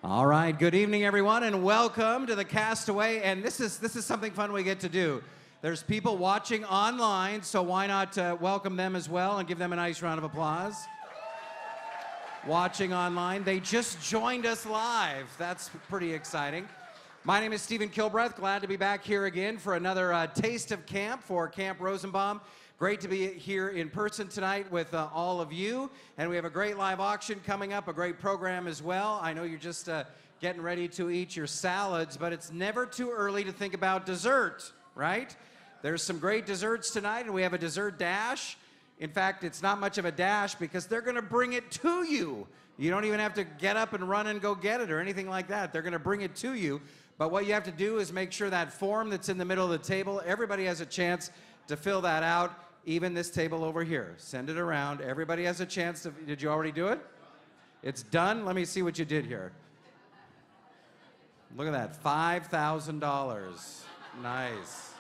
All right, good evening, everyone, and welcome to the Castaway. And this is something fun we get to do. There's people watching online, so why not welcome them as well and give them a nice round of applause. Watching online, they just joined us live. That's pretty exciting. My name is Stephen Kilbreth. Glad to be back here again for another taste of camp for Camp Rosenbaum. Great to be here in person tonight with all of you. And we have a great live auction coming up, a great program as well. I know you're just getting ready to eat your salads, but it's never too early to think about dessert, right? There's some great desserts tonight, and we have a dessert dash. In fact, it's not much of a dash because they're going to bring it to you. You don't even have to get up and run and go get it or anything like that. They're going to bring it to you. But what you have to do is make sure that form that's in the middle of the table, everybody has a chance to fill that out. Even this table over here. Send it around. Everybody has a chance to. Did you already do it? It's done. Let me see what you did here. Look at that. $5,000. Nice.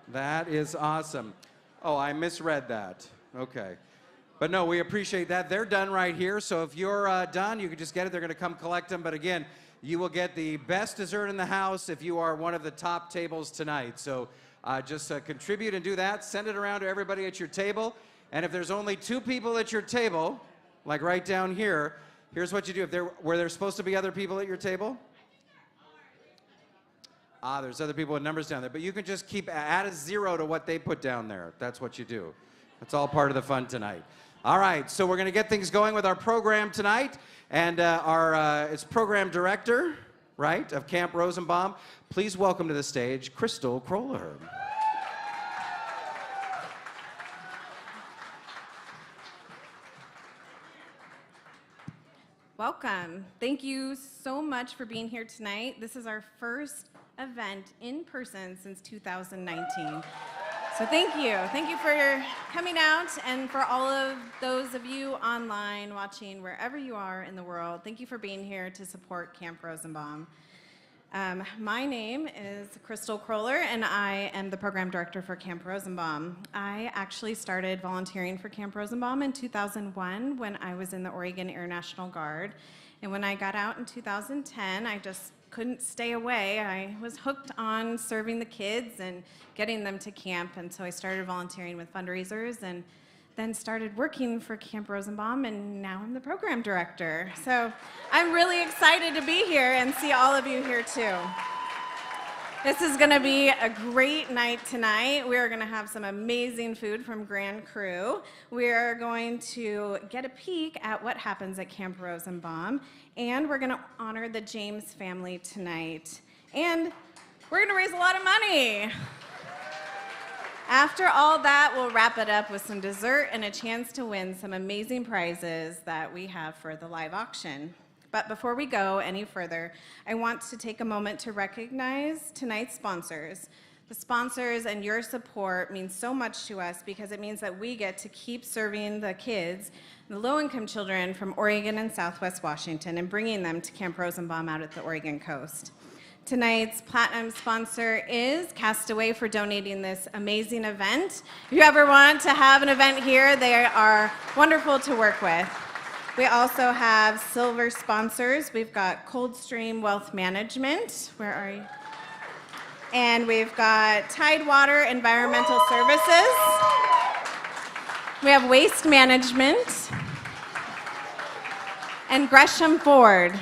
That is awesome. Oh, I misread that. Okay. But no, we appreciate that. They're done right here. So if you're done, you can just get it. They're going to come collect them. But again, you will get the best dessert in the house if you are one of the top tables tonight. So just contribute and do that. Send it around to everybody at your table. And if there's only 2 people at your table, like right down here, here's what you do. Were there supposed to be other people at your table? There's other people with numbers down there. But you can just add a 0 to what they put down there. That's what you do. That's all part of the fun tonight. All right, so we're going to get things going with our program tonight. And it's program director, right, of Camp Rosenbaum. Please welcome to the stage, Crystal Kroller. Welcome. Thank you so much for being here tonight. This is our first event in person since 2019. So thank you. Thank you for coming out, and for all of those of you online watching wherever you are in the world, thank you for being here to support Camp Rosenbaum. My name is Crystal Kroller, and I am the program director for Camp Rosenbaum. I actually started volunteering for Camp Rosenbaum in 2001 when I was in the Oregon Air National Guard. And when I got out in 2010, I just couldn't stay away. I was hooked on serving the kids and getting them to camp, and so I started volunteering with fundraisers and then started working for Camp Rosenbaum, and now I'm the program director. So I'm really excited to be here and see all of you here too. This is gonna be a great night tonight. We're gonna have some amazing food from Grand Cru. We're going to get a peek at what happens at Camp Rosenbaum, and we're gonna honor the James family tonight. And we're gonna raise a lot of money. After all that, we'll wrap it up with some dessert and a chance to win some amazing prizes that we have for the live auction. But before we go any further, I want to take a moment to recognize tonight's sponsors. The sponsors and your support means so much to us because it means that we get to keep serving the kids, the low-income children from Oregon and Southwest Washington, and bringing them to Camp Rosenbaum out at the Oregon coast. Tonight's platinum sponsor is Castaway for donating this amazing event. If you ever want to have an event here, they are wonderful to work with. We also have silver sponsors. We've got Coldstream Wealth Management. Where are you? And we've got Tidewater Environmental Services. We have Waste Management. And Gresham Ford.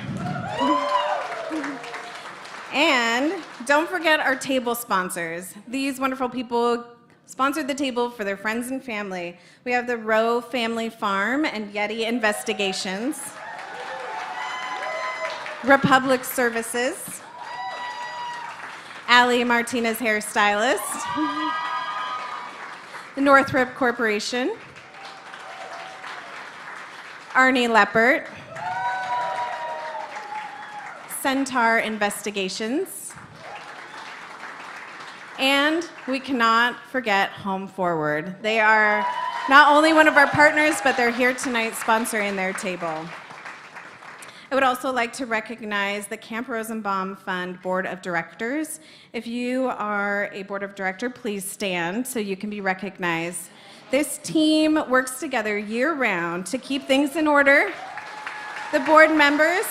And don't forget our table sponsors. These wonderful people sponsored the table for their friends and family. We have the Rowe Family Farm and Yeti Investigations, Republic Services, Allie Martinez Hairstylist, the Northrop Corporation, Arnie Leppert, Centaur Investigations, and we cannot forget Home Forward. They are not only one of our partners, but they're here tonight sponsoring their table. I would also like to recognize the Camp Rosenbaum Fund Board of Directors. If you are a board of director, please stand so you can be recognized. This team works together year-round to keep things in order. The board members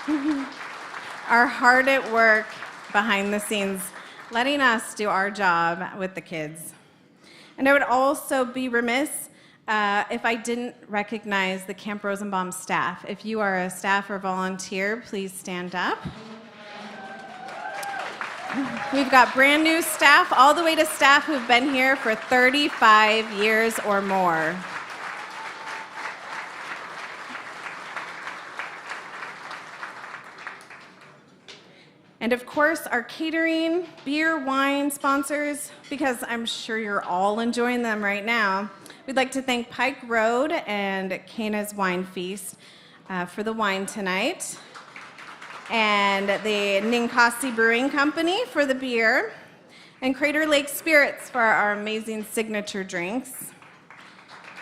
are hard at work behind the scenes, letting us do our job with the kids. And I would also be remiss if I didn't recognize the Camp Rosenbaum staff. If you are a staff or volunteer, please stand up. We've got brand new staff, all the way to staff who've been here for 35 years or more. And of course, our catering, beer, wine sponsors, because I'm sure you're all enjoying them right now. We'd like to thank Pike Road and Cana's Wine Feast for the wine tonight, and the Ninkasi Brewing Company for the beer, and Crater Lake Spirits for our amazing signature drinks.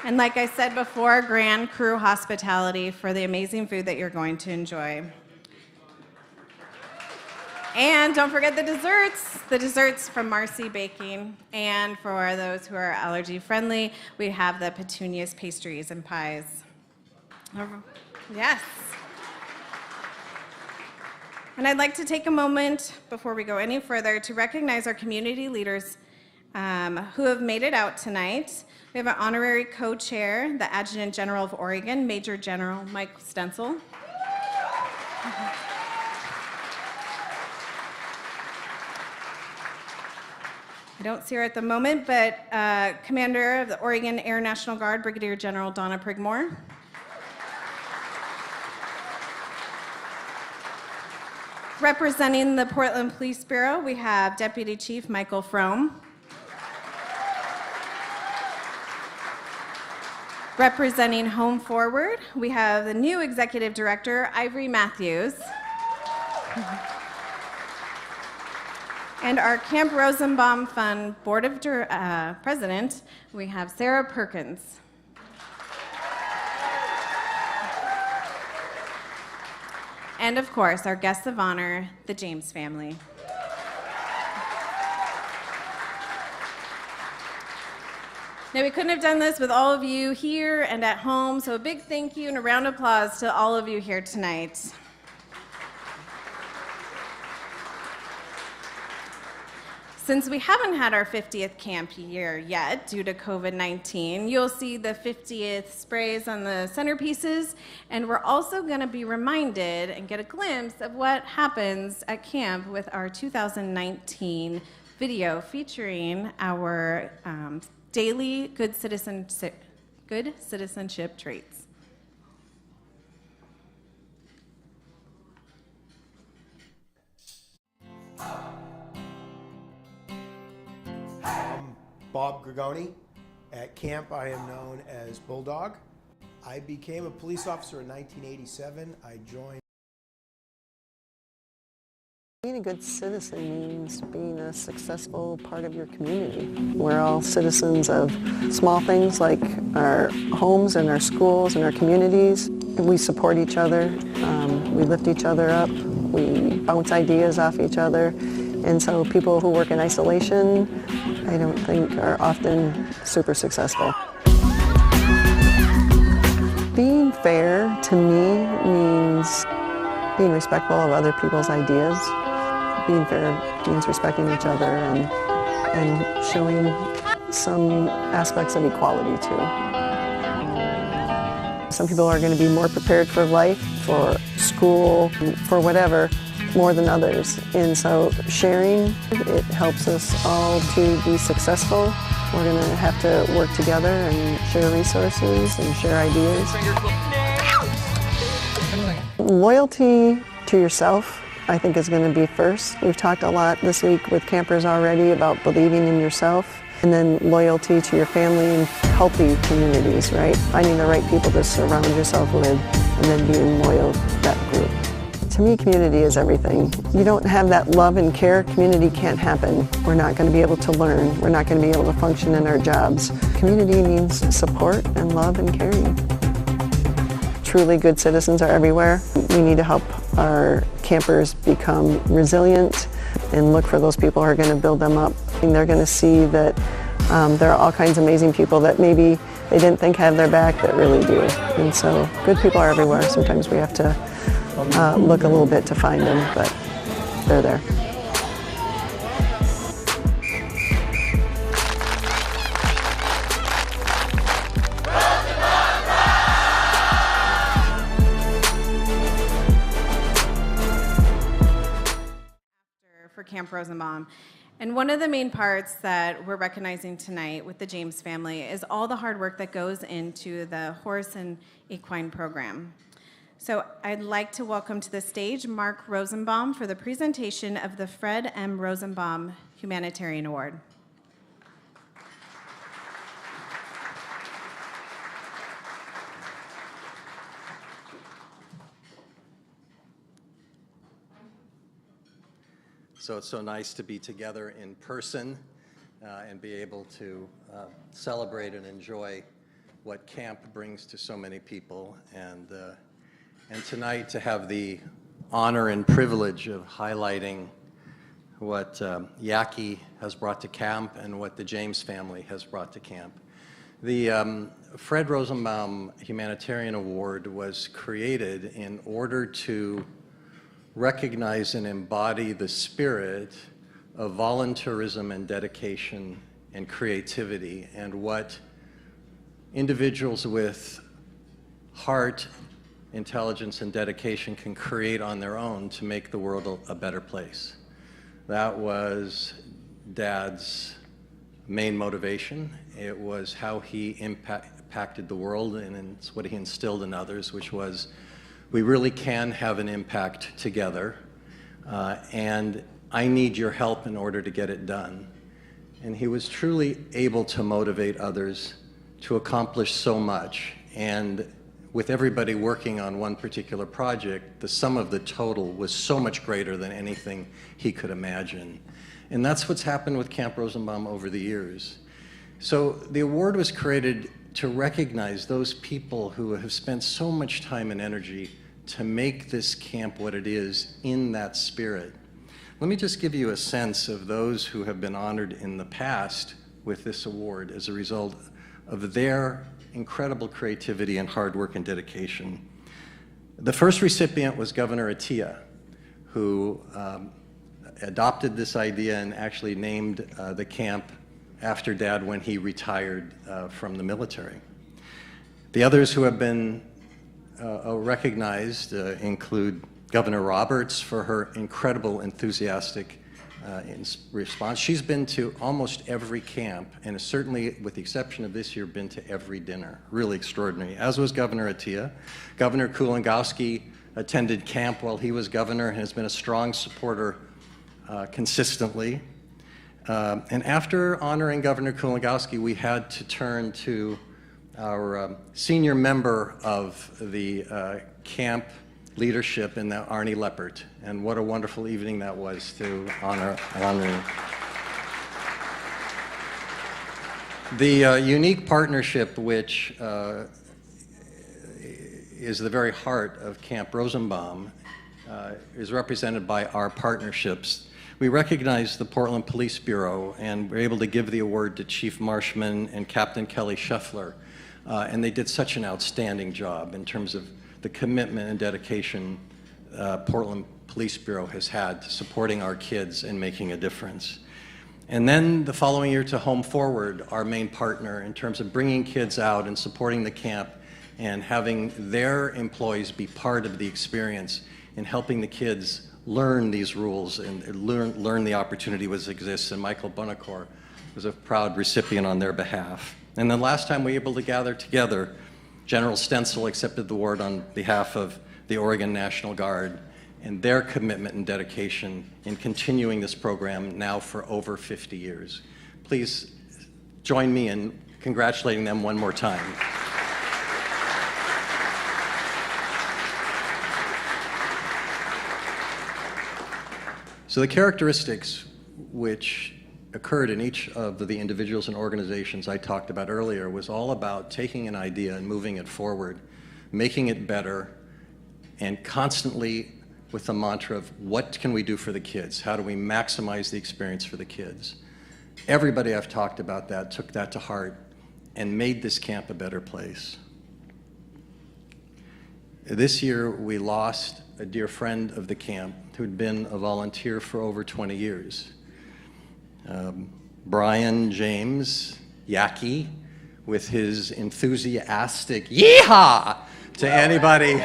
And like I said before, Grand Cru Hospitality for the amazing food that you're going to enjoy. And don't forget the desserts from Marcy Baking. And for those who are allergy friendly, we have the petunias pastries and pies. Yes. And I'd like to take a moment before we go any further to recognize our community leaders who have made it out tonight. We have an honorary co-chair, the Adjutant General of Oregon, Major General Mike Stencil. I don't see her at the moment, but Commander of the Oregon Air National Guard, Brigadier General Donna Prigmore. Representing the Portland Police Bureau, we have Deputy Chief Michael Frome. Representing Home Forward, we have the new Executive Director, Ivory Matthews. And our Camp Rosenbaum Fund Board of President, we have Sarah Perkins. And of course, our guests of honor, the James family. Now, we couldn't have done this with all of you here and at home, so a big thank you and a round of applause to all of you here tonight. Since we haven't had our 50th camp year yet due to COVID-19, you'll see the 50th sprays on the centerpieces, and we're also going to be reminded and get a glimpse of what happens at camp with our 2019 video featuring our daily good citizenship traits. Bob Gregoni. At camp, I am known as Bulldog. I became a police officer in 1987. I joined. Being a good citizen means being a successful part of your community. We're all citizens of small things like our homes and our schools and our communities. We support each other, we lift each other up, we bounce ideas off each other. And so people who work in isolation, I don't think are often super successful. Being fair to me means being respectful of other people's ideas. Being fair means respecting each other and showing some aspects of equality too. Some people are going to be more prepared for life, for school, for whatever, more than others. And so sharing, it helps us all to be successful. We're going to have to work together and share resources and share ideas. Loyalty to yourself, I think, is going to be first. We've talked a lot this week with campers already about believing in yourself, and then loyalty to your family and healthy communities, right? Finding the right people to surround yourself with, and then being loyal to that group. To me, community is everything. You don't have that love and care, community can't happen. We're not going to be able to learn. We're not going to be able to function in our jobs. Community means support and love and caring. Truly good citizens are everywhere. We need to help our campers become resilient and look for those people who are going to build them up. And they're going to see that there are all kinds of amazing people that maybe they didn't think had their back that really do. And so good people are everywhere. Sometimes we have to look a little bit to find them, but they're there. For Camp Rosenbaum. And one of the main parts that we're recognizing tonight with the James family is all the hard work that goes into the horse and equine program. So I'd like to welcome to the stage Mark Rosenbaum for the presentation of the Fred M. Rosenbaum Humanitarian Award. So it's so nice to be together in person and be able to celebrate and enjoy what camp brings to so many people. And tonight to have the honor and privilege of highlighting what Yaki has brought to camp and what the James family has brought to camp. The Fred Rosenbaum Humanitarian Award was created in order to recognize and embody the spirit of volunteerism and dedication and creativity, and what individuals with heart, intelligence, and dedication can create on their own to make the world a better place. That was Dad's main motivation. It was how he impacted the world, and it's what he instilled in others, which was we really can have an impact together, and I need your help in order to get it done. And he was truly able to motivate others to accomplish so much. And with everybody working on one particular project, the sum of the total was so much greater than anything he could imagine. And that's what's happened with Camp Rosenbaum over the years. So the award was created to recognize those people who have spent so much time and energy to make this camp what it is in that spirit. Let me just give you a sense of those who have been honored in the past with this award as a result of their incredible creativity and hard work and dedication. The first recipient was Governor Atiyeh, who adopted this idea and actually named the camp after Dad when he retired from the military. The others who have been recognized include Governor Roberts for her incredible enthusiastic response. She's been to almost every camp, and has certainly, with the exception of this year, been to every dinner. Really extraordinary, as was Governor Atiyeh. Governor Kulongoski attended camp while he was governor and has been a strong supporter consistently. And after honoring Governor Kulongoski, we had to turn to our senior member of the camp leadership in the Arnie Leppert. And what a wonderful evening that was to honor. The unique partnership, which is the very heart of Camp Rosenbaum, is represented by our partnerships. We recognize the Portland Police Bureau, and we're able to give the award to Chief Marshman and Captain Kelly Scheffler. And they did such an outstanding job in terms of the commitment and dedication Portland Police Bureau has had to supporting our kids and making a difference. And then the following year to Home Forward, our main partner in terms of bringing kids out and supporting the camp and having their employees be part of the experience in helping the kids learn these rules and learn the opportunity which exists. And Michael Buonocore was a proud recipient on their behalf. And then last time we were able to gather together, General Stencil accepted the award on behalf of the Oregon National Guard and their commitment and dedication in continuing this program now for over 50 years. Please join me in congratulating them one more time. So the characteristics which occurred in each of the individuals and organizations I talked about earlier was all about taking an idea and moving it forward, making it better, and constantly with the mantra of what can we do for the kids? How do we maximize the experience for the kids? Everybody I've talked about that took that to heart and made this camp a better place. This year, we lost a dear friend of the camp who'd been a volunteer for over 20 years. Brian James Yaki, with his enthusiastic yeehaw to anybody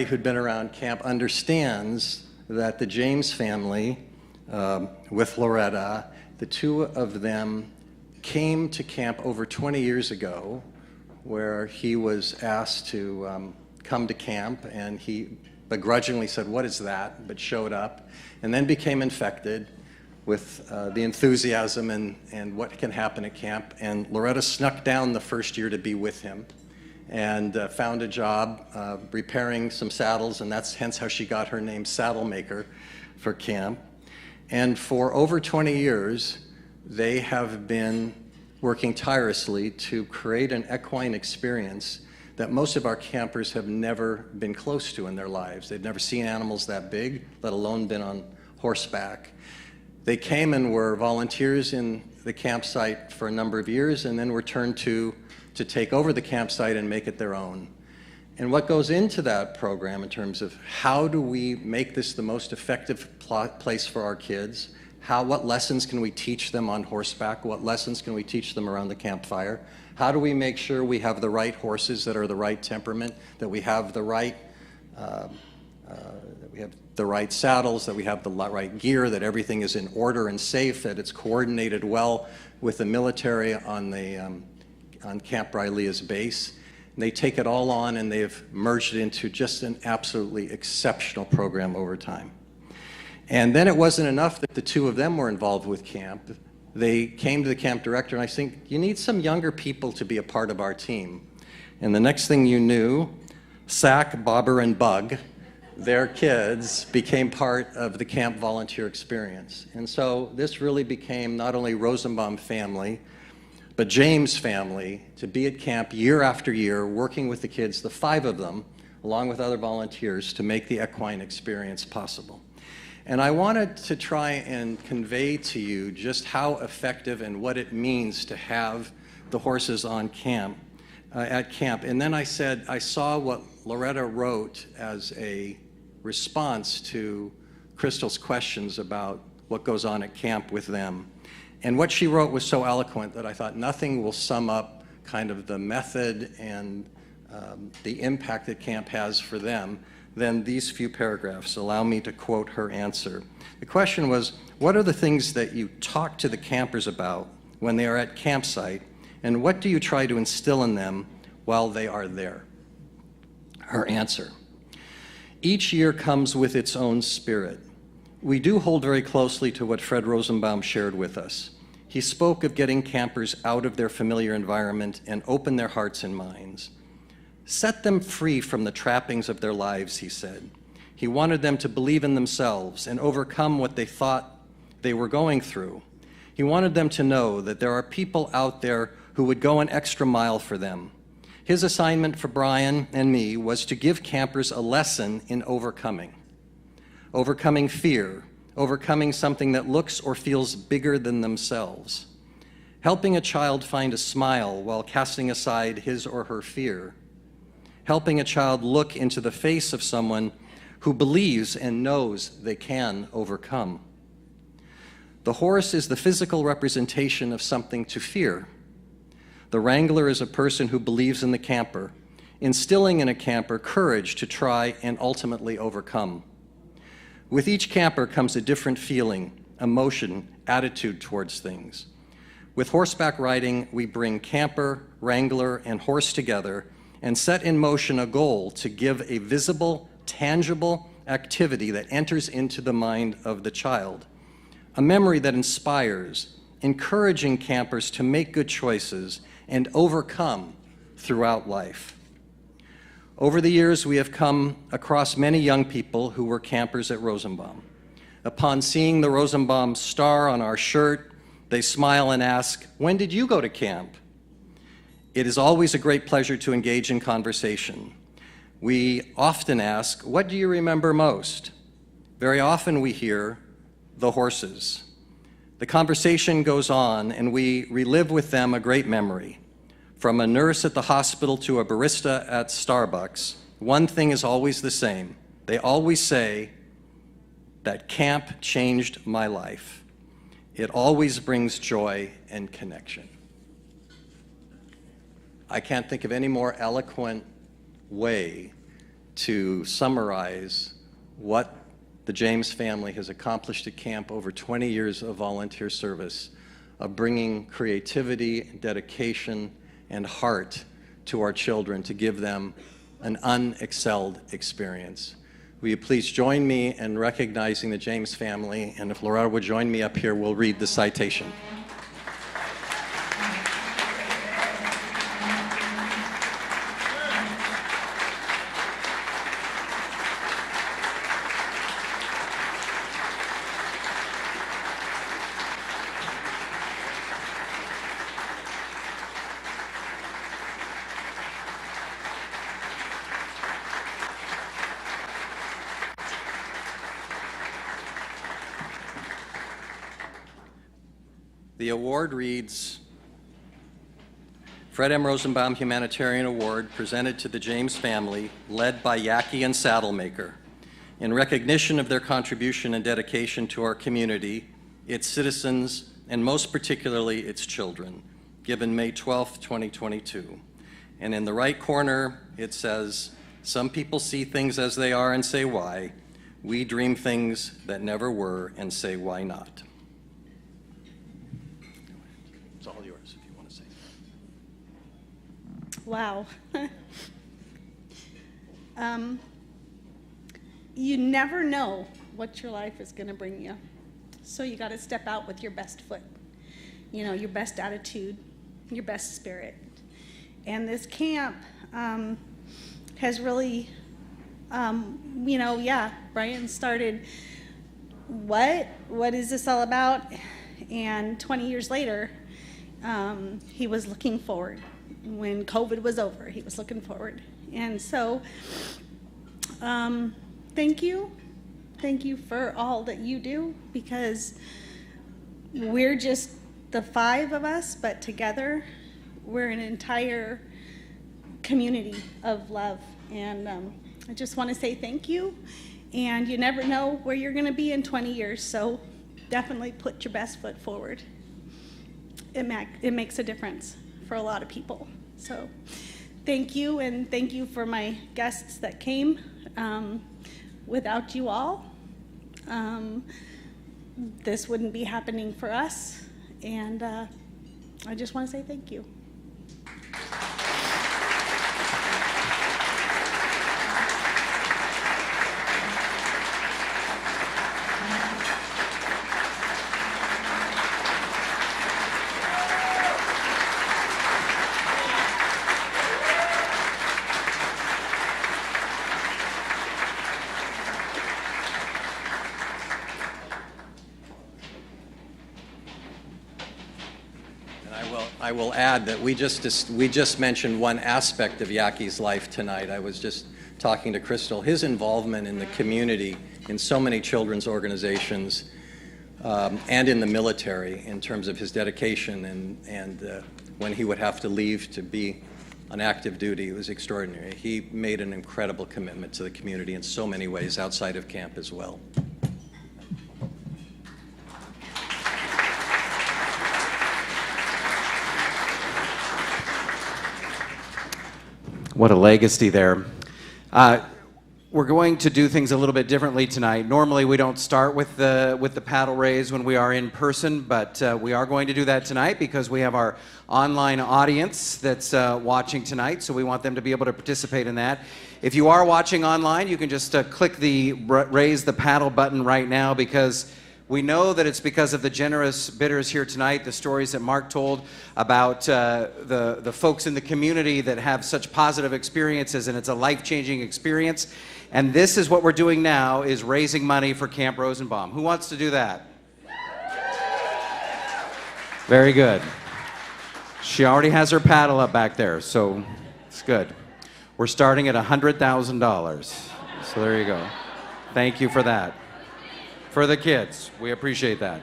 who'd been around camp, understands that the James family, with Loretta, the two of them came to camp over 20 years ago, where he was asked to come to camp, and he begrudgingly said, "What is that?" but showed up, and then became infected with the enthusiasm and what can happen at camp. And Loretta snuck down the first year to be with him, and found a job repairing some saddles, and that's hence how she got her name Saddle Maker for camp. And for over 20 years, they have been working tirelessly to create an equine experience that most of our campers have never been close to in their lives. They've never seen animals that big, let alone been on horseback. They came and were volunteers in the campsite for a number of years, and then were turned to take over the campsite and make it their own. And what goes into that program in terms of how do we make this the most effective place for our kids? What lessons can we teach them on horseback? What lessons can we teach them around the campfire? How do we make sure we have the right horses that are the right temperament, that we have the right saddles, that we have the right gear, that everything is in order and safe, that it's coordinated well with the military on Camp Brylea's base. And they take it all on, and they've merged it into just an absolutely exceptional program over time. And then it wasn't enough that the two of them were involved with camp. They came to the camp director, and I think, you need some younger people to be a part of our team. And the next thing you knew, Sack, Bobber, and Bug, their kids, became part of the camp volunteer experience. And so this really became not only Rosenbaum family, but James family, to be at camp year after year, working with the kids, the 5 of them, along with other volunteers, to make the equine experience possible. And I wanted to try and convey to you just how effective and what it means to have the horses on camp, at camp. And then I said, I saw what Loretta wrote as a response to Crystal's questions about what goes on at camp with them. And what she wrote was so eloquent that I thought nothing will sum up kind of the method and the impact that camp has for them than these few paragraphs. Allow me to quote her answer. The question was, what are the things that you talk to the campers about when they are at campsite, and what do you try to instill in them while they are there? Her answer: each year comes with its own spirit. We do hold very closely to what Fred Rosenbaum shared with us. He spoke of getting campers out of their familiar environment and open their hearts and minds. Set them free from the trappings of their lives, he said. He wanted them to believe in themselves and overcome what they thought they were going through. He wanted them to know that there are people out there who would go an extra mile for them. His assignment for Brian and me was to give campers a lesson in overcoming fear, overcoming something that looks or feels bigger than themselves, helping a child find a smile while casting aside his or her fear, helping a child look into the face of someone who believes and knows they can overcome. The horse is the physical representation of something to fear. The wrangler is a person who believes in the camper, instilling in a camper courage to try and ultimately overcome. With each camper comes a different feeling, emotion, attitude towards things. With horseback riding, we bring camper, wrangler, and horse together and set in motion a goal to give a visible, tangible activity that enters into the mind of the child, a memory that inspires, encouraging campers to make good choices and overcome throughout life. Over the years, we have come across many young people who were campers at Rosenbaum. Upon seeing the Rosenbaum star on our shirt, they smile and ask, "When did you go to camp?" It is always a great pleasure to engage in conversation. We often ask, "What do you remember most?" Very often we hear, "The horses." The conversation goes on, and we relive with them a great memory. From a nurse at the hospital to a barista at Starbucks, one thing is always the same. They always say that camp changed my life. It always brings joy and connection. I can't think of any more eloquent way to summarize what the James family has accomplished at camp over 20 years of volunteer service, of bringing creativity, dedication, and heart to our children to give them an unexcelled experience. Will you please join me in recognizing the James family, and if Loretta would join me up here, we'll read the citation. The award reads, Fred M. Rosenbaum Humanitarian Award presented to the James family, led by Yaqui and Saddlemaker, in recognition of their contribution and dedication to our community, its citizens, and most particularly its children, given May 12, 2022. And in the right corner, it says, some people see things as they are and say why. We dream things that never were and say why not. Wow. You never know what your life is going to bring you. So you got to step out with your best foot, you know, your best attitude, your best spirit. And this camp has really, you know, yeah, Brian started, what is this all about? And 20 years later, he was looking forward. When COVID was over, he was looking forward. And so, thank you. Thank you for all that you do, because we're just the 5 of us, but together we're an entire community of love. And I just want to say thank you. And you never know where you're going to be in 20 years, so definitely put your best foot forward. It makes a difference for a lot of people. So thank you, and thank you for my guests that came. Without you all, this wouldn't be happening for us, and I just want to say thank you. I will add that we just mentioned one aspect of Yaqui's life tonight. I was just talking to Crystal. His involvement in the community, in so many children's organizations, and in the military, in terms of his dedication and when he would have to leave to be on active duty, it was extraordinary. He made an incredible commitment to the community in so many ways outside of camp as well. What a legacy there. We're going to do things a little bit differently tonight. Normally we don't start with the paddle raise when we are in person, but we are going to do that tonight because we have our online audience that's watching tonight, so we want them to be able to participate in that. If you are watching online, you can just click the raise the paddle button right now, because we know that it's because of the generous bidders here tonight, the stories that Mark told about the folks in the community that have such positive experiences, and it's a life-changing experience. And this is what we're doing now, is raising money for Camp Rosenbaum. Who wants to do that? Very good. She already has her paddle up back there, so it's good. We're starting at $100,000. So there you go. Thank you for that. For the kids, we appreciate that.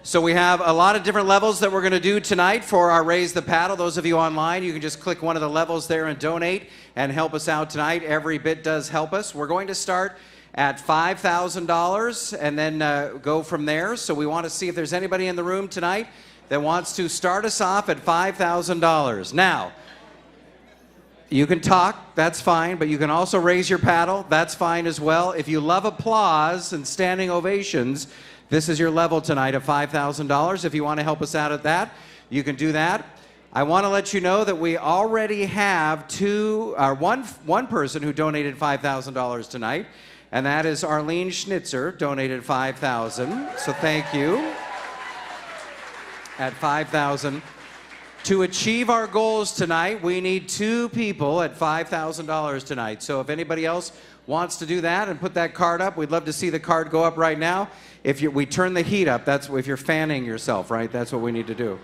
So we have a lot of different levels that we're going to do tonight for our Raise the Paddle. Those of you online, you can just click one of the levels there and donate and help us out tonight. Every bit does help us. We're going to start at $5,000 and then go from there. So we want to see if there's anybody in the room tonight that wants to start us off at $5,000. Now, you can talk, that's fine, but you can also raise your paddle, that's fine as well. If you love applause and standing ovations, this is your level tonight of $5,000. If you want to help us out at that, you can do that. I want to let you know that we already have one person who donated $5,000 tonight, and that is Arlene Schnitzer, donated $5,000. So thank you. At $5,000. To achieve our goals tonight, we need 2 people at $5,000 tonight. So if anybody else wants to do that and put that card up, we'd love to see the card go up right now. If we turn the heat up, that's if you're fanning yourself, right? That's what we need to do.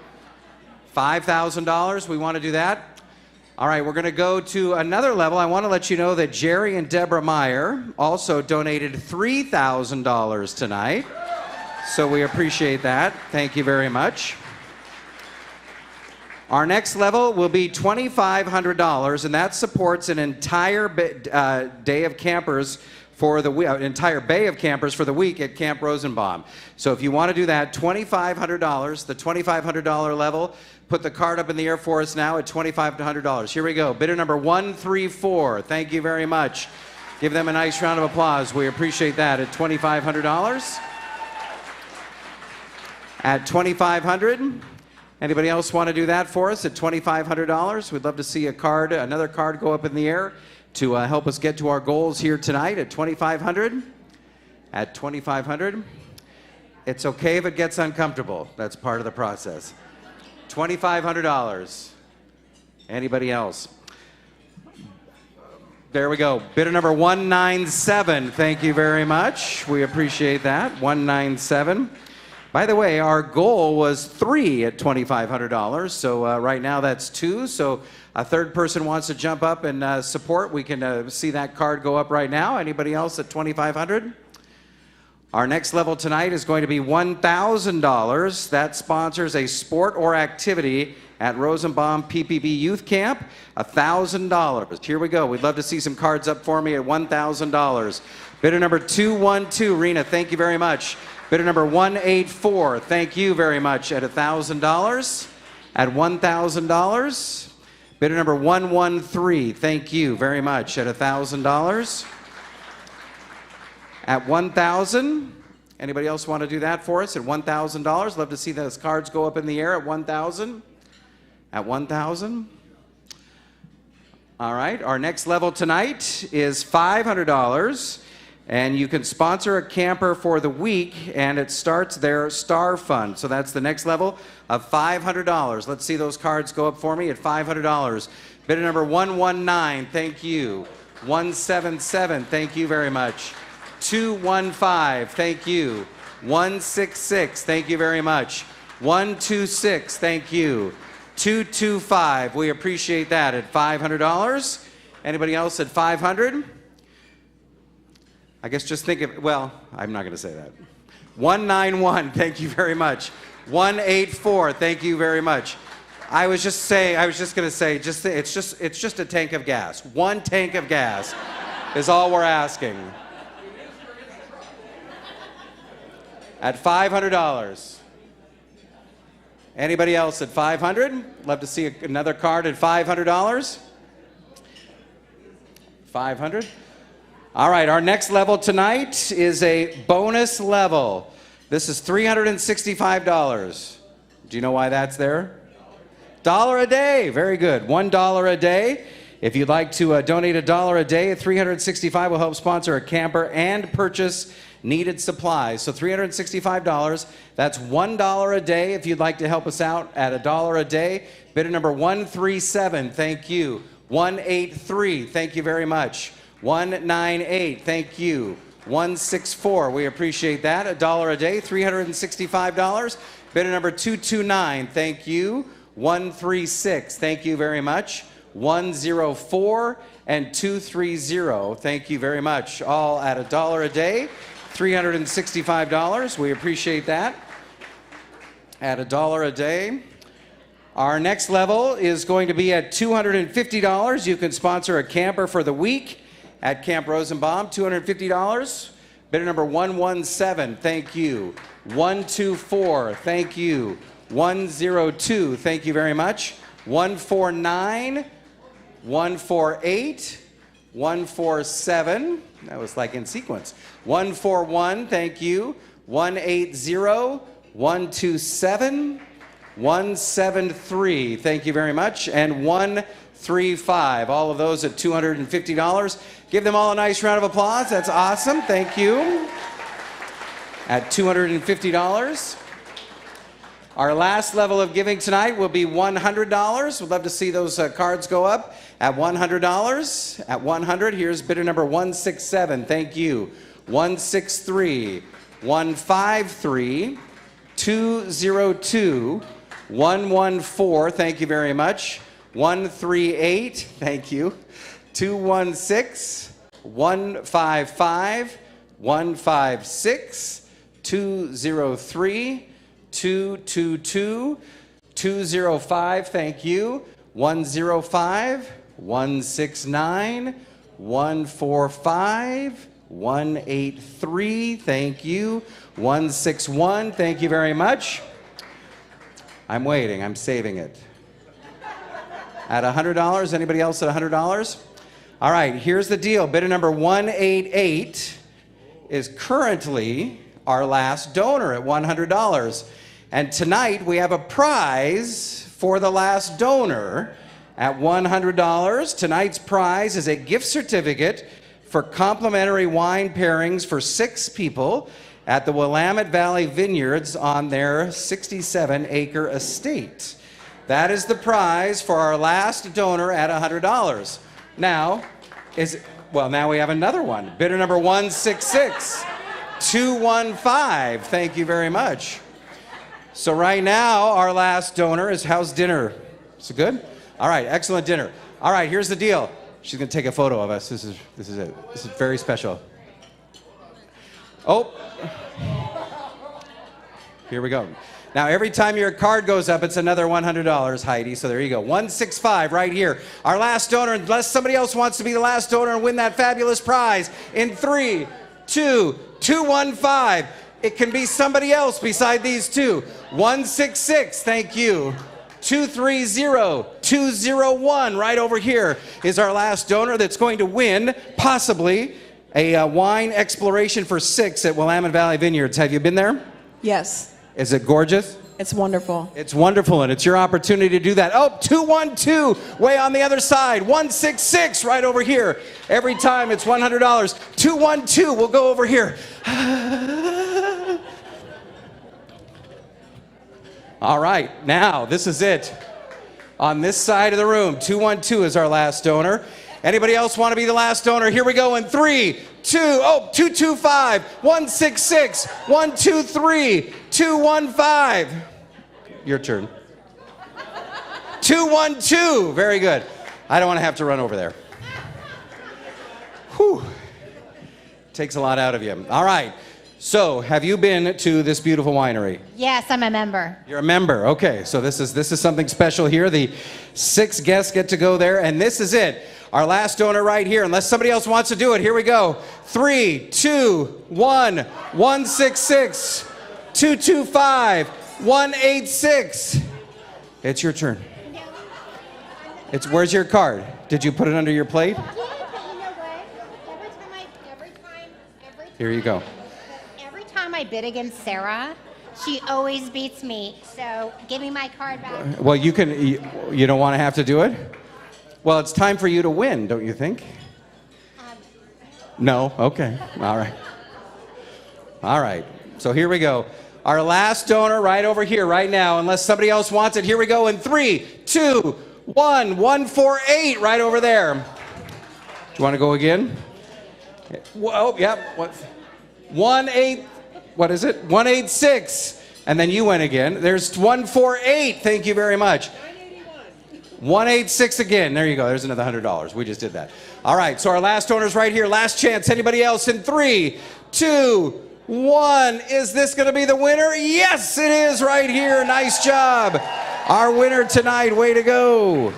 $5,000, we want to do that. All right, we're going to go to another level. I want to let you know that Jerry and Deborah Meyer also donated $3,000 tonight. So we appreciate that. Thank you very much. Our next level will be $2,500, and that supports an entire day of campers for the entire bay of campers for the week at Camp Rosenbaum. So if you want to do that, $2,500, the $2,500 level, put the card up in the air for us now at $2,500. Here we go. Bidder number 134. Thank you very much. Give them a nice round of applause. We appreciate that at $2,500. At $2,500. Anybody else want to do that for us at $2,500? We'd love to see another card go up in the air to help us get to our goals here tonight at $2,500. At $2,500. It's okay if it gets uncomfortable. That's part of the process. $2,500. Anybody else? There we go. Bidder number 197. Thank you very much. We appreciate that. 197. By the way, our goal was 3 at $2,500, so right now that's 2. So a third person wants to jump up and support. We can see that card go up right now. Anybody else at $2,500? Our next level tonight is going to be $1,000. That sponsors a sport or activity at Rosenbaum PPB Youth Camp. $1,000. Here we go. We'd love to see some cards up for me at $1,000. Bidder number 212, Rena, thank you very much. Bidder number 184, thank you very much at $1,000. At $1,000. Bidder number 113, thank you very much at $1,000. At $1,000. Anybody else want to do that for us at $1,000? Love to see those cards go up in the air at $1,000. At $1,000. All right, our next level tonight is $500. And you can sponsor a camper for the week, and it starts their Star Fund. So that's the next level of $500. Let's see those cards go up for me at $500. Bidder number 119, thank you. 177, thank you very much. 215, thank you. 166, thank you very much. 126, thank you. 225, we appreciate that at $500. Anybody else at $500? I guess just think of, well, I'm not going to say that. 191, thank you very much. 184, thank you very much. I was just going to say, it's just a tank of gas. 1 tank of gas is all we're asking. At $500. Anybody else at $500? Love to see another card at $500. 500. All right, our next level tonight is a bonus level. This is $365. Do you know why that's there? $1 a day. Very good. $1 a day. If you'd like to donate $1 a day, $365 will help sponsor a camper and purchase needed supplies. So $365, that's $1 a day if you'd like to help us out at $1 a day. Bidder number 137, thank you. 183, thank you very much. 198, thank you. 164, we appreciate that. $1 a day, $365. Bidder number 229, thank you. 136, thank you very much. 104 and 230, thank you very much. All at $1 a day, $365. We appreciate that. at $1 a day. Our next level is going to be at $250. You can sponsor a camper for the week at Camp Rosenbaum, $250. Bidder number 117, thank you. 124, thank you. 102, thank you very much. 149, 148, 147, that was like in sequence. 141, thank you. 180, 127, 173, thank you very much. And 135, all of those at $250. Give them all a nice round of applause. That's awesome. Thank you. At $250. Our last level of giving tonight will be $100. We'd love to see those cards go up at $100. At 100, here's bidder number 167. Thank you. 163, 153, 202, 114. Thank you very much. 138. Thank you. 216, 155, 156, 203, 222, 205, thank you, 105, 169, 145, 183, thank you, 161, thank you very much. I'm waiting, I'm saving it. At $100, anybody else at $100? All right, here's the deal. Bidder number 188 is currently our last donor at $100. And tonight we have a prize for the last donor at $100. Tonight's prize is a gift certificate for complimentary wine pairings for 6 people at the Willamette Valley Vineyards on their 67-acre estate. That is the prize for our last donor at $100. Now, now we have another one. Bidder number 166, 215. Thank you very much. So right now, our last donor is, how's dinner? Is it good? All right, excellent dinner. All right, here's the deal. She's gonna take a photo of us. This is it. This is very special. Oh, here we go. Now, every time your card goes up, it's another $100, Heidi. So there you go. 165 right here. Our last donor, unless somebody else wants to be the last donor and win that fabulous prize. In 3, 2, 215. It can be somebody else beside these two. 166, thank you. 230, 201 right over here is our last donor that's going to win, possibly, a wine exploration for 6 at Willamette Valley Vineyards. Have you been there? Yes. Is it gorgeous? It's wonderful. It's wonderful, and it's your opportunity to do that. Oh, 212, way on the other side. 166, right over here. Every time it's $100. 212, we'll go over here. All right, now, this is it. On this side of the room, 212 is our last donor. Anybody else want to be the last donor? Here we go in 3, 2, 225, 166, 123, 215. Your turn. 212, very good. I don't want to have to run over there. Whew. Takes a lot out of you. All right, so have you been to this beautiful winery? Yes, I'm a member. You're a member, okay. So this is something special here. The 6 guests get to go there, and this is it. Our last donor right here, unless somebody else wants to do it. Here we go. 3, 2, 1, 166, 225, 186. It's your turn. Where's your card? Did you put it under your plate? Here you go. Every time I bid against Sarah, she always beats me. So give me my card back. Well, you don't want to have to do it? Well, it's time for you to win, don't you think? No? Okay. All right. All right. So here we go. Our last donor right over here, right now, unless somebody else wants it. Here we go in 3, 2, 1, 148 right over there. Do you want to go again? Oh, yep. What is it? 186. And then you went again. There's 148. Thank you very much. 186 again. There you go. There's another $100. We just did that. All right. So our last owner's right here. Last chance. Anybody else in 3, 2, 1. Is this going to be the winner? Yes, it is right here. Nice job. Our winner tonight. Way to go.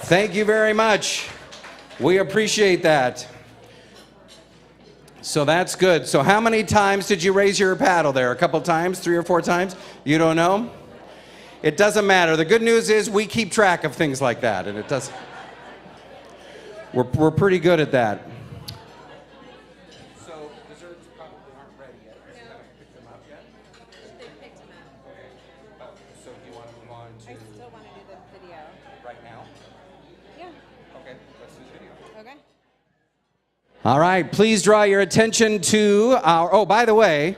Thank you very much. We appreciate that. So that's good. So how many times did you raise your paddle there? A couple times? 3 or 4 times? You don't know? It doesn't matter. The good news is we keep track of things like that, and it does. We're pretty good at that. So desserts probably aren't ready yet. You haven't picked them up yet? They picked them up. So do you want to move on to I still want to do the video. right now? Yeah. Okay, let's do the video. Okay. All right, please draw your attention to our, oh, by the way,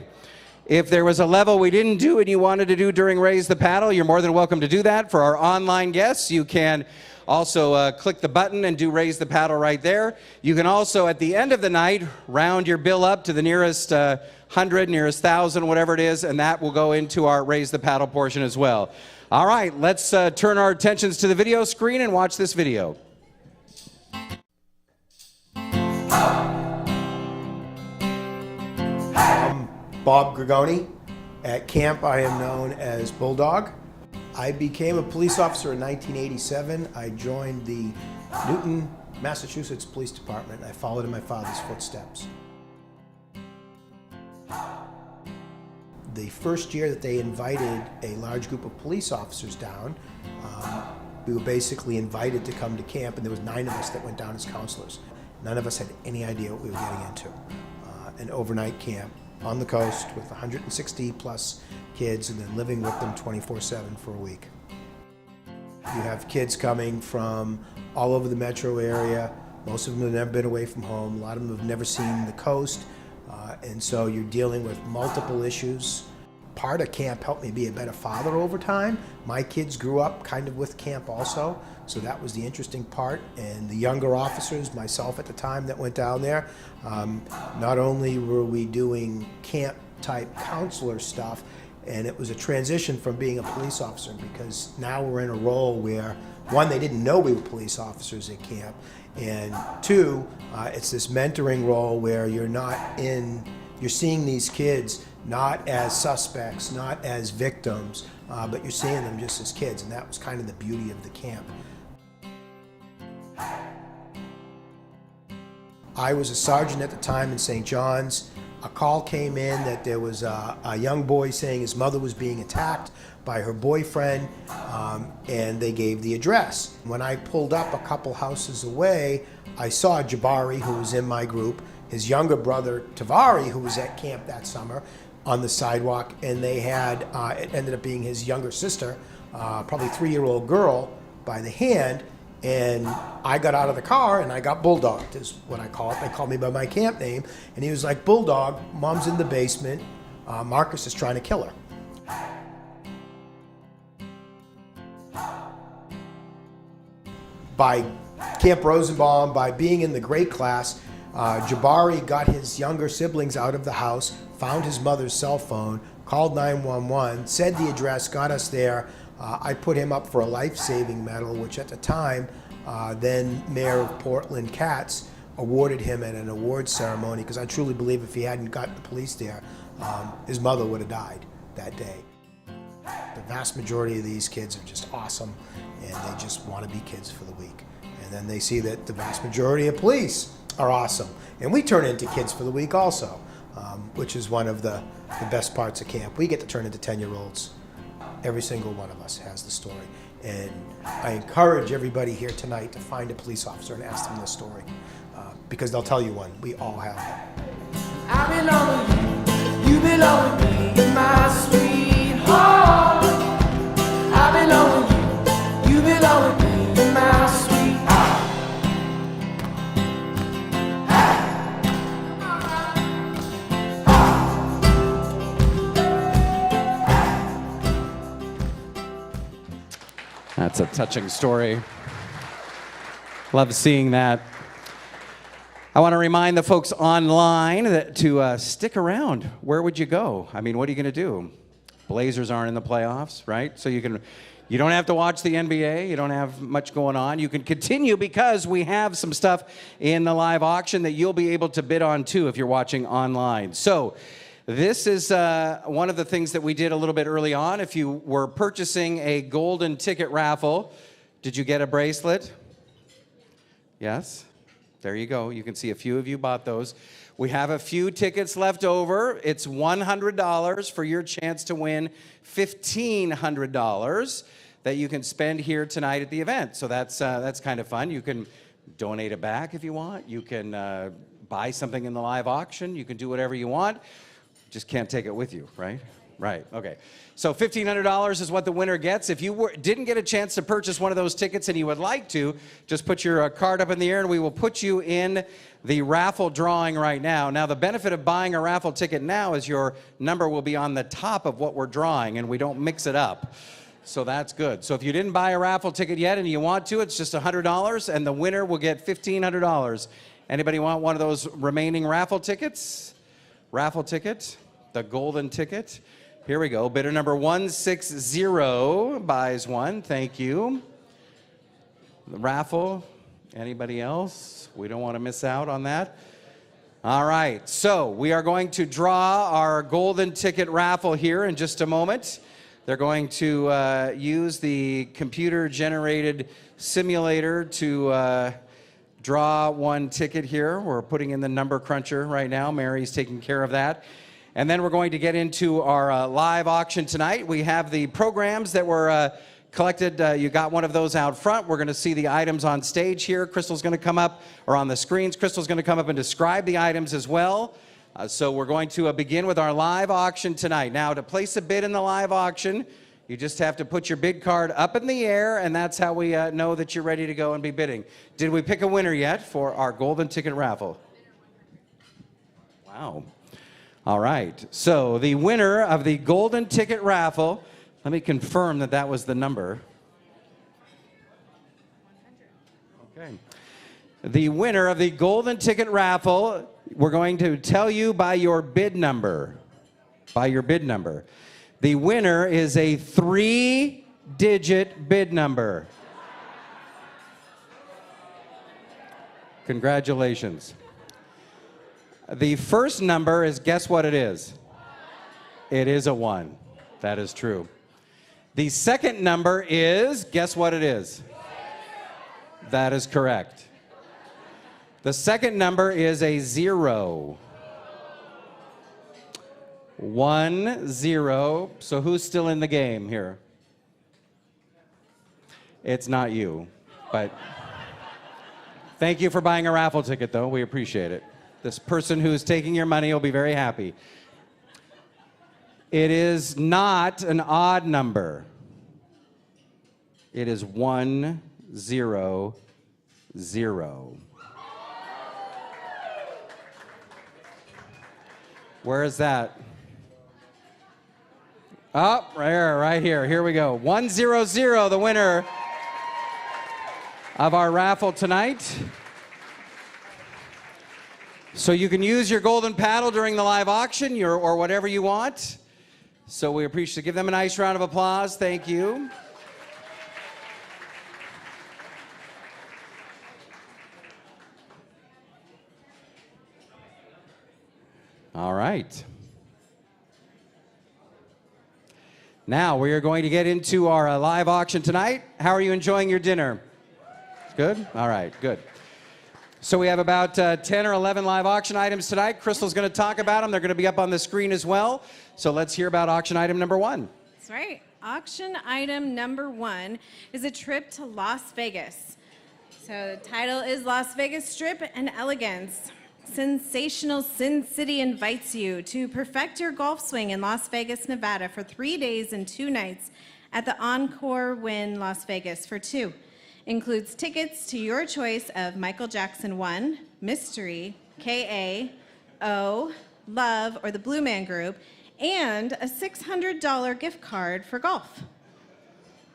if there was a level we didn't do and you wanted to do during Raise the Paddle, you're more than welcome to do that. For our online guests, you can also click the button and do Raise the Paddle right there. You can also, at the end of the night, round your bill up to the nearest 100, nearest 1,000, whatever it is, and that will go into our Raise the Paddle portion as well. All right, let's turn our attentions to the video screen and watch this video. Bob Grigoni. At camp, I am known as Bulldog. I became a police officer in 1987. I joined the Newton, Massachusetts Police Department. I followed in my father's footsteps. The first year that they invited a large group of police officers down, we were basically invited to come to camp, and there was 9 of us that went down as counselors. None of us had any idea what we were getting into. An overnight camp on the coast with 160 plus kids, and then living with them 24/7 for a week. You have kids coming from all over the metro area. Most of them have never been away from home. A lot of them have never seen the coast. And so you're dealing with multiple issues. Part of camp helped me be a better father over time. My kids grew up kind of with camp also, so that was the interesting part. And the younger officers, myself at the time that went down there, not only were we doing camp type counselor stuff, and it was a transition from being a police officer, because now we're in a role where, 1, they didn't know we were police officers at camp, and 2, it's this mentoring role where you're seeing these kids not as suspects, not as victims, but you're seeing them just as kids, and that was kind of the beauty of the camp. I was a sergeant at the time in St. John's. A call came in that there was a young boy saying his mother was being attacked by her boyfriend, and they gave the address. When I pulled up a couple houses away, I saw Jabari, who was in my group, his younger brother Tavari, who was at camp that summer, on the sidewalk, and they had, it ended up being his younger sister, probably 3-year-old girl, by the hand. And I got out of the car and I got bulldogged, is what I call it. They call me by my camp name. And he was like, Bulldog, Mom's in the basement. Marcus is trying to kill her. By Camp Rosenbaum, by being in the great class, Jabari got his younger siblings out of the house, found his mother's cell phone, called 911, said the address, got us there. I put him up for a life-saving medal, which at the time, then Mayor of Portland, Katz, awarded him at an awards ceremony, because I truly believe if he hadn't got the police there, his mother would have died that day. The vast majority of these kids are just awesome, and they just want to be kids for the week. And then they see that the vast majority of police are awesome. And we turn into kids for the week also, which is one of the best parts of camp. We get to turn into 10-year-olds. Every single one of us has the story. And I encourage everybody here tonight to find a police officer and ask them this story, because they'll tell you one. We all have one. I belong with you, you belong with me, my sweetheart. I belong with you, you belong with me, my sweetheart. That's a touching story. Love seeing that. I want to remind the folks online that to stick around. Where would you go? I mean, what are you going to do? Blazers aren't in the playoffs, right? So you You don't have to watch the NBA. You don't have much going on. You can continue because we have some stuff in the live auction that you'll be able to bid on too if you're watching online. So this is one of the things that we did a little bit early on. If you were purchasing a golden ticket raffle, did you get a bracelet? Yes? There you go. You can see a few of you bought those. We have a few tickets left over. It's $100 for your chance to win $1,500 that you can spend here tonight at the event. So that's kind of fun. You can donate it back if you want. You can buy something in the live auction. You can do whatever you want. Just can't take it with you, right? Right, okay. So $1,500 is what the winner gets. If you didn't get a chance to purchase one of those tickets and you would like to, just put your card up in the air and we will put you in the raffle drawing right now. Now, the benefit of buying a raffle ticket now is your number will be on the top of what we're drawing and we don't mix it up. So that's good. So if you didn't buy a raffle ticket yet and you want to, it's just $100 and the winner will get $1,500. Anybody want one of those remaining raffle tickets? Raffle ticket, the golden ticket. Here we go. Bidder number 160 buys one. Thank you. The raffle. Anybody else? We don't want to miss out on that. All right. So we are going to draw our golden ticket raffle here in just a moment. They're going to use the computer-generated simulator to draw one ticket here. We're putting in the number cruncher right now. Mary's taking care of that. And then we're going to get into our live auction tonight. We have the programs that were collected. You got one of those out front. We're going to see the items on stage here. Crystal's going to come up, or on the screens. Crystal's going to come up and describe the items as well. So we're going to begin with our live auction tonight. Now, to place a bid in the live auction, you just have to put your bid card up in the air, and that's how we know that you're ready to go and be bidding. Did we pick a winner yet for our golden ticket raffle? Wow. All right, so the winner of the golden ticket raffle, let me confirm that that was the number. Okay. The winner of the golden ticket raffle, we're going to tell you by your bid number. By your bid number. The winner is a 3-digit bid number. Congratulations. The first number is, guess what it is? It is a 1. That is true. The second number is, guess what it is? That is correct. The second number is a 0. 1, 0. So who's still in the game here? It's not you, but thank you for buying a raffle ticket, though. We appreciate it. This person who's taking your money will be very happy. It is not an odd number. It is 1, 0, 0. Where is that? Oh, right here. Here we go. 100, the winner of our raffle tonight. So you can use your golden paddle during the live auction or whatever you want. So we appreciate it. Give them a nice round of applause. Thank you. All right. Now we are going to get into our live auction tonight. How are you enjoying your dinner? Good? All right, good. So we have about 10 or 11 live auction items tonight. Crystal's going to talk about them. They're going to be up on the screen as well. So let's hear about auction item number 1. That's right. Auction item number 1 is a trip to Las Vegas. So the title is Las Vegas Strip and Elegance. Sensational Sin City invites you to perfect your golf swing in Las Vegas, Nevada for 3 days and 2 nights at the Encore Wynn Las Vegas for 2. Includes tickets to your choice of Michael Jackson 1, Mystery, K.A., Love, or the Blue Man Group, and a $600 gift card for golf.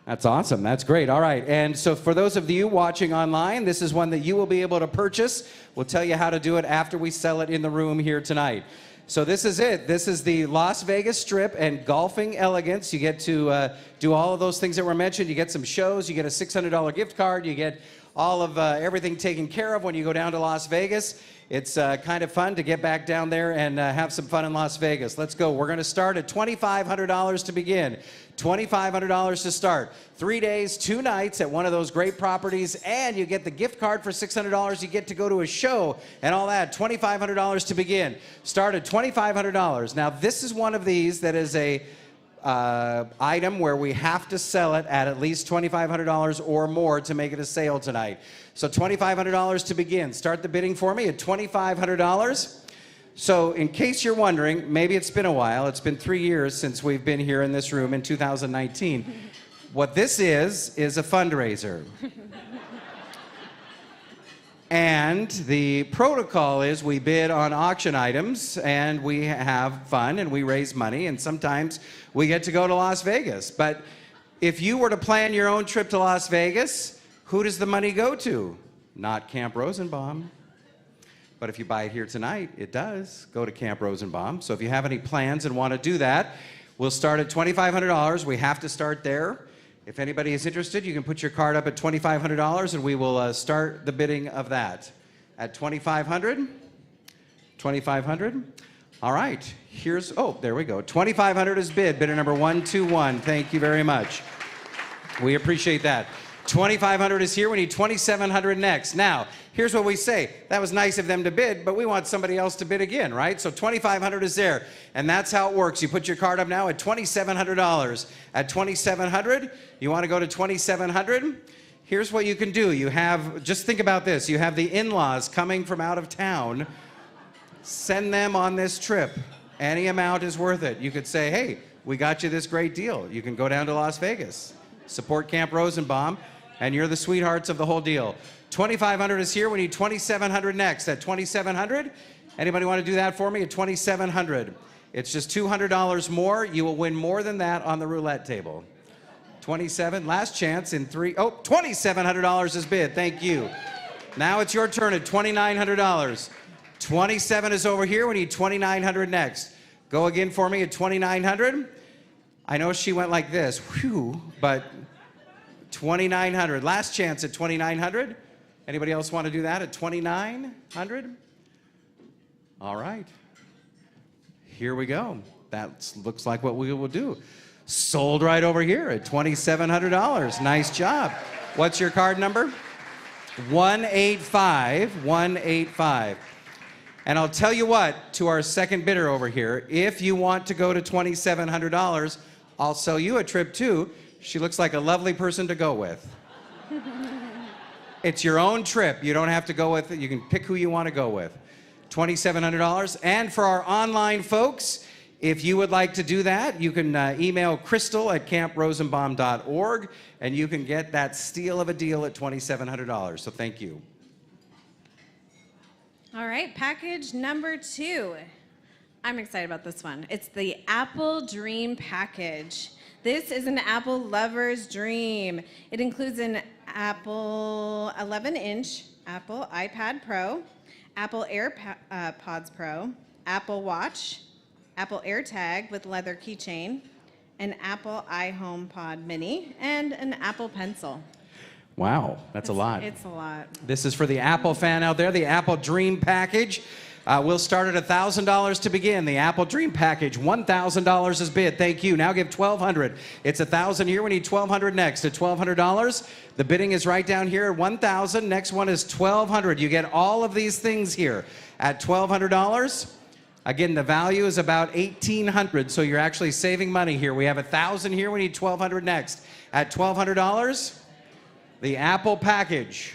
That's awesome. That's great. All right. And so for those of you watching online, this is one that you will be able to purchase. We'll tell you how to do it after we sell it in the room here tonight. So this is it. This is the Las Vegas Strip and golfing elegance. You get to do all of those things that were mentioned. You get some shows. You get a $600 gift card. You get all of everything taken care of when you go down to Las Vegas. It's kind of fun to get back down there and have some fun in Las Vegas. Let's go. We're going to start at $2,500 to begin. $2,500 to start. 3 days, 2 nights at one of those great properties, and you get the gift card for $600. You get to go to a show and all that. $2,500 to begin. Start at $2,500. Now, this is one of these that is a item where we have to sell it at least $2,500 or more to make it a sale tonight. So $2,500 to begin. Start the bidding for me at $2,500. So in case you're wondering, maybe it's been a while. It's been 3 years since we've been here in this room in 2019. What this is a fundraiser. And the protocol is we bid on auction items and we have fun and we raise money, and sometimes we get to go to Las Vegas. But if you were to plan your own trip to Las Vegas, who does the money go to? Not Camp Rosenbaum. But if you buy it here tonight, it does go to Camp Rosenbaum. So if you have any plans and want to do that, we'll start at $2,500. We have to start there. If anybody is interested, you can put your card up at $2,500 and we will start the bidding of that. At $2,500? $2,500? All right, here's, oh, there we go. $2,500 is bid, bidder number 121. Thank you very much. We appreciate that. $2,500 is here. We need $2,700 next. Now, here's what we say. That was nice of them to bid, but we want somebody else to bid again, right? So $2,500 is there, and that's how it works. You put your card up now at $2,700. At $2,700, you want to go to $2,700? Here's what you can do. You have, just think about this. You have the in-laws coming from out of town. Send them on this trip. Any amount is worth it. You could say, hey, we got you this great deal. You can go down to Las Vegas. Support Camp Rosenbaum, and you're the sweethearts of the whole deal. $2,500 is here. We need $2,700 next. At $2,700, anybody want to do that for me? At $2,700. It's just $200 more. You will win more than that on the roulette table. 27, last chance in 3. Oh, $2,700 is bid. Thank you. Now it's your turn at $2,900. 27 is over here. We need $2,900 next. Go again for me at $2,900. I know she went like this, whew, but $2,900. Last chance at $2,900. Anybody else want to do that at $2,900? All right. Here we go. That looks like what we will do. Sold right over here at $2,700. Nice job. What's your card number? 185. 185. And I'll tell you what, to our second bidder over here, if you want to go to $2,700, I'll sell you a trip too. She looks like a lovely person to go with. It's your own trip. You don't have to go with it. You can pick who you want to go with. $2,700. And for our online folks, if you would like to do that, you can email Crystal at camprosenbaum.org, and you can get that steal of a deal at $2,700. So thank you. All right, package number 2. I'm excited about this one. It's the Apple Dream Package. This is an Apple lover's dream. It includes an Apple 11-inch Apple iPad Pro, Apple AirPods Pro, Apple Watch, Apple AirTag with leather keychain, an Apple iHomePod Mini, and an Apple Pencil. Wow, that's a lot. It's a lot. This is for the Apple fan out there, the Apple Dream Package. We'll start at $1,000 to begin. The Apple Dream Package, $1,000 is bid. Thank you. Now give $1,200. It's $1,000 here. We need $1,200 next. At $1,200, the bidding is right down here at $1,000. Next one is $1,200. You get all of these things here at $1,200. Again, the value is about $1,800, so you're actually saving money here. We have $1,000 here. We need $1,200 next. At $1,200, the Apple package.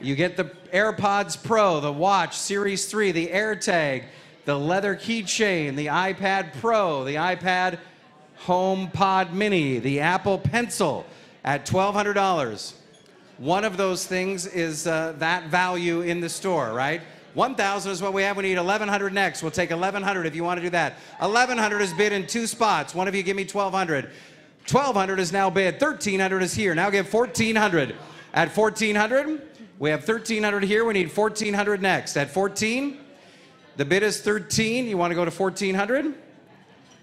You get the AirPods Pro, the Watch Series 3, the AirTag, the leather keychain, the iPad Pro, the iPad HomePod Mini, the Apple Pencil at $1,200. One of those things is that value in the store, right? $1,000 is what we have. We need $1,100 next. We'll take $1,100 if you want to do that. $1,100 is bid in 2 spots. One of you give me $1,200. $1,200 is now bid. $1,300 is here. Now give $1,400. At $1,400, we have $1,300 here. We need $1,400 next. At $1,400, The bid is $13. You want to go to $1,400?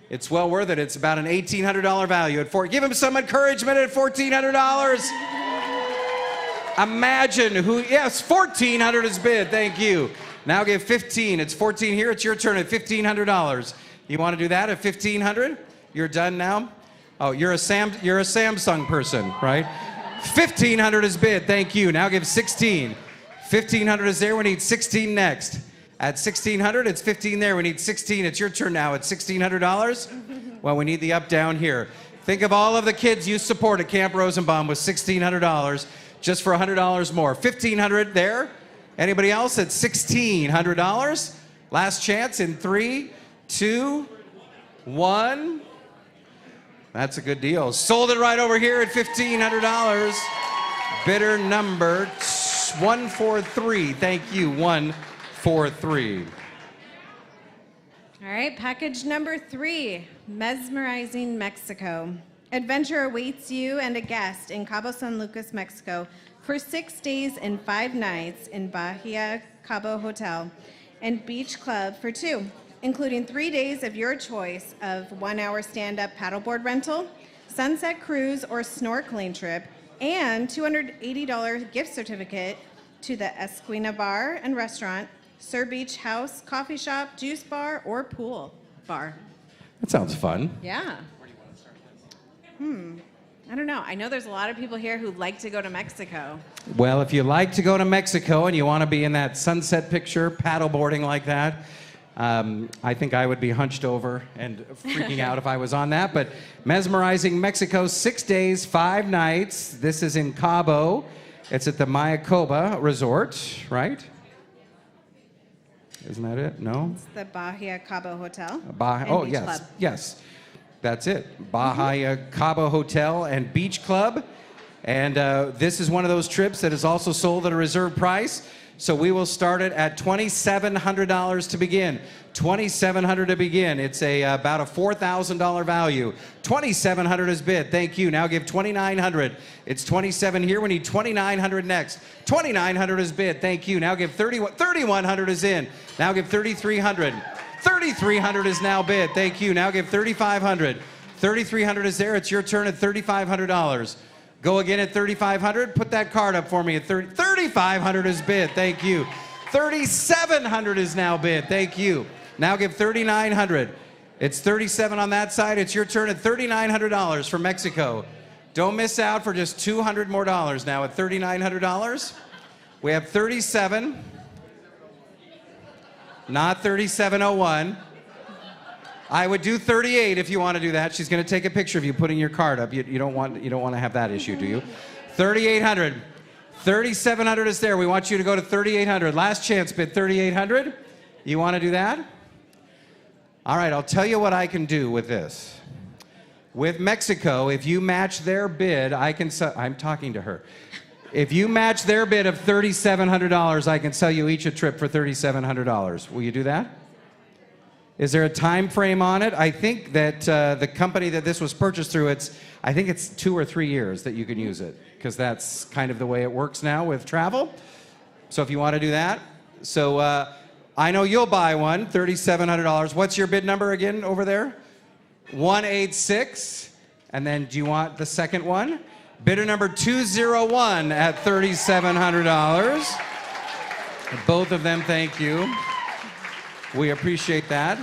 It's well worth it. It's about an $1,800 value at Give him some encouragement at $1,400. Imagine who, yes, $1,400 is bid. Thank you. Now give 15. It's 14 here. It's your turn at $1,500. You want to do that at 1,500? You're done now? Oh, you're a Samsung person, right? 1,500 is bid. Thank you. Now give 16. 1,500 is there. We need 16 next. At 1,600, it's 15 there. We need 16. It's your turn now at $1,600. Well, we need the up down here. Think of all of the kids you support at Camp Rosenbaum with $1,600 just for $100 more. 1,500 there. Anybody else at $1,600? Last chance in 3, 2, 1. That's a good deal. Sold it right over here at $1,500. Bidder number 143. Thank you. 143. All right, package number 3, Mesmerizing Mexico. Adventure awaits you and a guest in Cabo San Lucas, Mexico for 6 days and 5 nights in Bahia Cabo Hotel and Beach Club for 2, including 3 days of your choice of 1-hour stand-up paddleboard rental, sunset cruise or snorkeling trip, and $280 gift certificate to the Esquina Bar and Restaurant, Sur Beach House, coffee shop, juice bar, or pool bar. That sounds fun. Yeah. I don't know. I know there's a lot of people here who like to go to Mexico. Well, if you like to go to Mexico and you want to be in that sunset picture, paddleboarding like that, I think I would be hunched over and freaking out if I was on that. But Mesmerizing Mexico, 6 days, 5 nights. This is in Cabo. It's at the Mayacoba Resort, right? Isn't that it? No? It's the Bahia Cabo Hotel. Oh, Beach yes. Club. Yes. That's it. Bahia Cabo Hotel and Beach Club. And this is one of those trips that is also sold at a reserve price. So we will start it at $2,700 to begin. $2,700 to begin. It's about a $4,000 value. $2,700 is bid. Thank you. Now give $2,900. It's $2,700 here. We need $2,900 next. $2,900 is bid. Thank you. Now give $3,100 is in. Now give $3,300. $3,300 is now bid. Thank you. Now give $3,500. $3,300 is there. It's your turn at $3,500. Go again at $3,500. Put that card up for me at $3,500 is bid. Thank you. $3,700 is now bid. Thank you. Now give $3,900. It's $3,700 on that side. It's your turn at $3,900 for Mexico. Don't miss out for just $200 more now at $3,900. We have $3,700. Not $3,701. I would do $3,800 if you want to do that. She's going to take a picture of you putting your card up. You don't want to have that issue, do you? $3,800. $3,700 is there. We want you to go to $3,800. Last chance bid, $3,800. You want to do that? All right, I'll tell you what I can do with this. With Mexico, if you match their bid, I'm talking to her. If you match their bid of $3,700, I can sell you each a trip for $3,700. Will you do that? Is there a time frame on it? I think that the company that this was purchased through, I think it's 2 or 3 years that you can use it, because that's kind of the way it works now with travel. So if you want to do that. So I know you'll buy one, $3,700. What's your bid number again over there? 186. And then do you want the second one? Bidder number 201 at $3,700. Both of them, thank you. We appreciate that.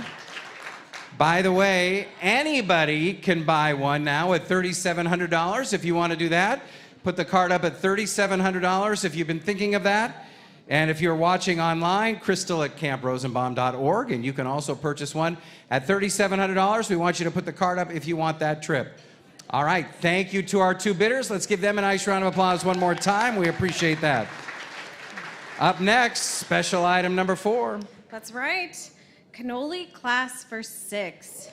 By the way, anybody can buy one now at $3,700 if you want to do that. Put the card up at $3,700 if you've been thinking of that. And if you're watching online, Crystal at camprosenbaum.org, and you can also purchase one at $3,700. We want you to put the card up if you want that trip. All right, thank you to our 2 bidders. Let's give them a nice round of applause one more time. We appreciate that. Up next, special item number 4. That's right. Cannoli class for 6.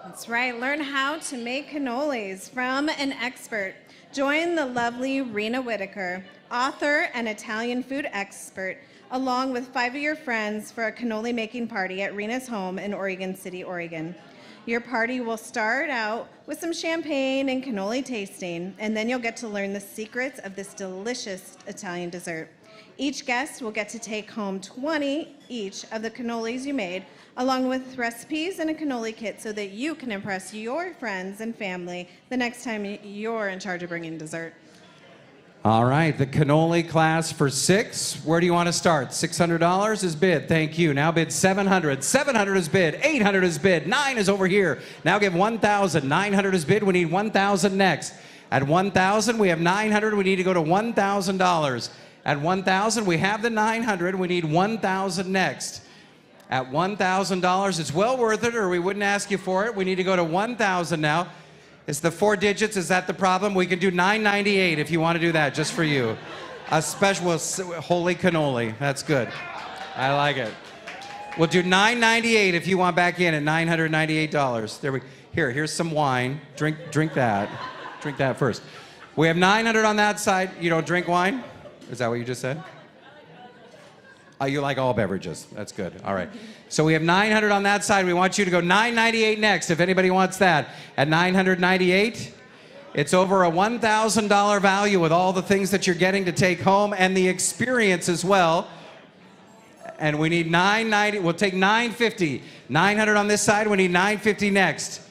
That's right. Learn how to make cannolis from an expert. Join the lovely Rena Whitaker, author and Italian food expert, along with 5 of your friends for a cannoli making party at Rena's home in Oregon City, Oregon. Your party will start out with some champagne and cannoli tasting, and then you'll get to learn the secrets of this delicious Italian dessert. Each guest will get to take home 20 each of the cannolis you made, along with recipes and a cannoli kit so that you can impress your friends and family the next time you're in charge of bringing dessert. All right, the cannoli class for 6. Where do you want to start? $600 is bid. Thank you. Now bid 700. 700 is bid. 800 is bid. 9 is over here. Now give 1,000. 900 is bid. We need 1,000 next. At 1,000, we have 900. We need to go to $1,000. At 1,000, we have the 900. We need 1,000 next. At $1,000, it's well worth it, or we wouldn't ask you for it. We need to go to 1,000 now. It's the 4 digits. Is that the problem? We can do $9.98 if you want to do that, just for you. A special holy cannoli. That's good. I like it. We'll do $9.98 if you want back in at $998. Here's some wine. Drink that. Drink that first. We have 900 on that side. You don't drink wine? Is that what you just said? Oh, you like all beverages. That's good. All right. So we have 900 on that side. We want you to go $998 next, if anybody wants that. At $998, it's over a $1,000 value with all the things that you're getting to take home and the experience as well. And we need $990. We'll take $950. 900 on this side. We need $950 next.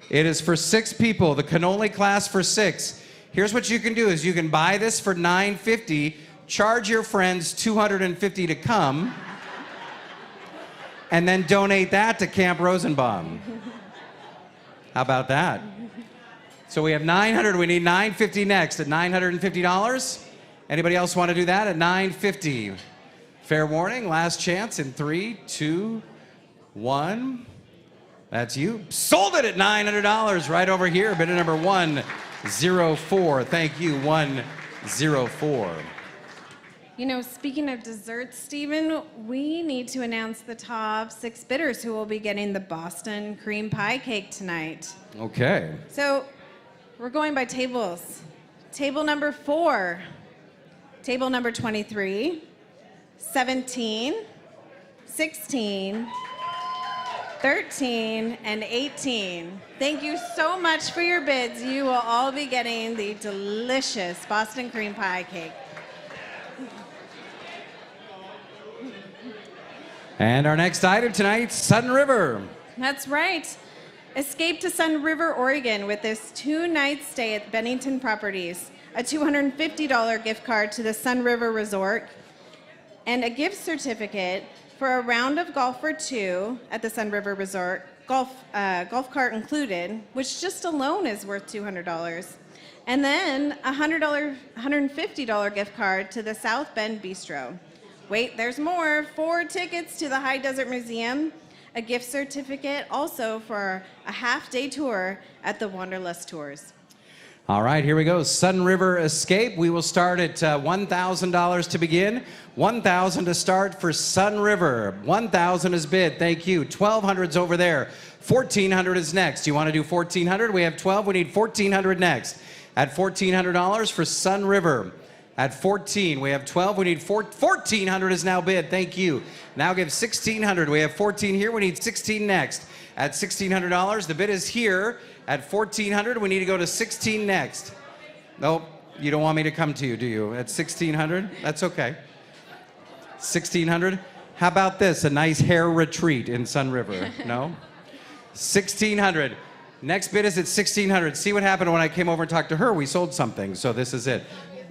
It is for 6 people. The cannoli class for 6. Here's what you can do: is you can buy this for $950, charge your friends $250 to come, and then donate that to Camp Rosenbaum. How about that? So we have 900. We need $950 next. At $950. Anybody else want to do that? At $950. Fair warning. Last chance in 3, 2, 1. That's you. Sold it at $900 right over here. Bidder number 104. Thank you, 104. You know, speaking of desserts, Stephen, we need to announce the top 6 bidders who will be getting the Boston cream pie cake tonight. Okay. So we're going by tables. Table number 4, table number 23, 17, 16, 13, and 18. Thank you so much for your bids. You will all be getting the delicious Boston cream pie cake. And our next item tonight, Sun River. That's right. Escape to Sun River, Oregon with this 2-night stay at Bennington Properties, a $250 gift card to the Sun River Resort, and a gift certificate for a round of golf for 2 at the Sun River Resort, golf cart included, which just alone is worth $200. And then a $150 gift card to the South Bend Bistro. Wait, there's more. 4 tickets to the High Desert Museum, a gift certificate also for a half-day tour at the Wanderlust Tours. All right, here we go. Sun River Escape. We will start at $1,000 to begin. $1,000 to start for Sun River. $1,000 is bid. Thank you. $1,200's over there. $1,400 is next. You want to do $1,400? We have 12. We need $1,400 next. At $1,400 for Sun River. At 14, we have 12. We need $1,400 is now bid. Thank you. Now give $1,600. We have 14 here. We need 16 next. At $1,600, the bid is here. At $1,400, we need to go to 16 next. Nope, you don't want me to come to you, do you? At 1,600, that's okay. 1,600. How about this? A nice hair retreat in Sun River. No? 1,600. Next bid is at 1,600. See what happened when I came over and talked to her? We sold something, so this is it.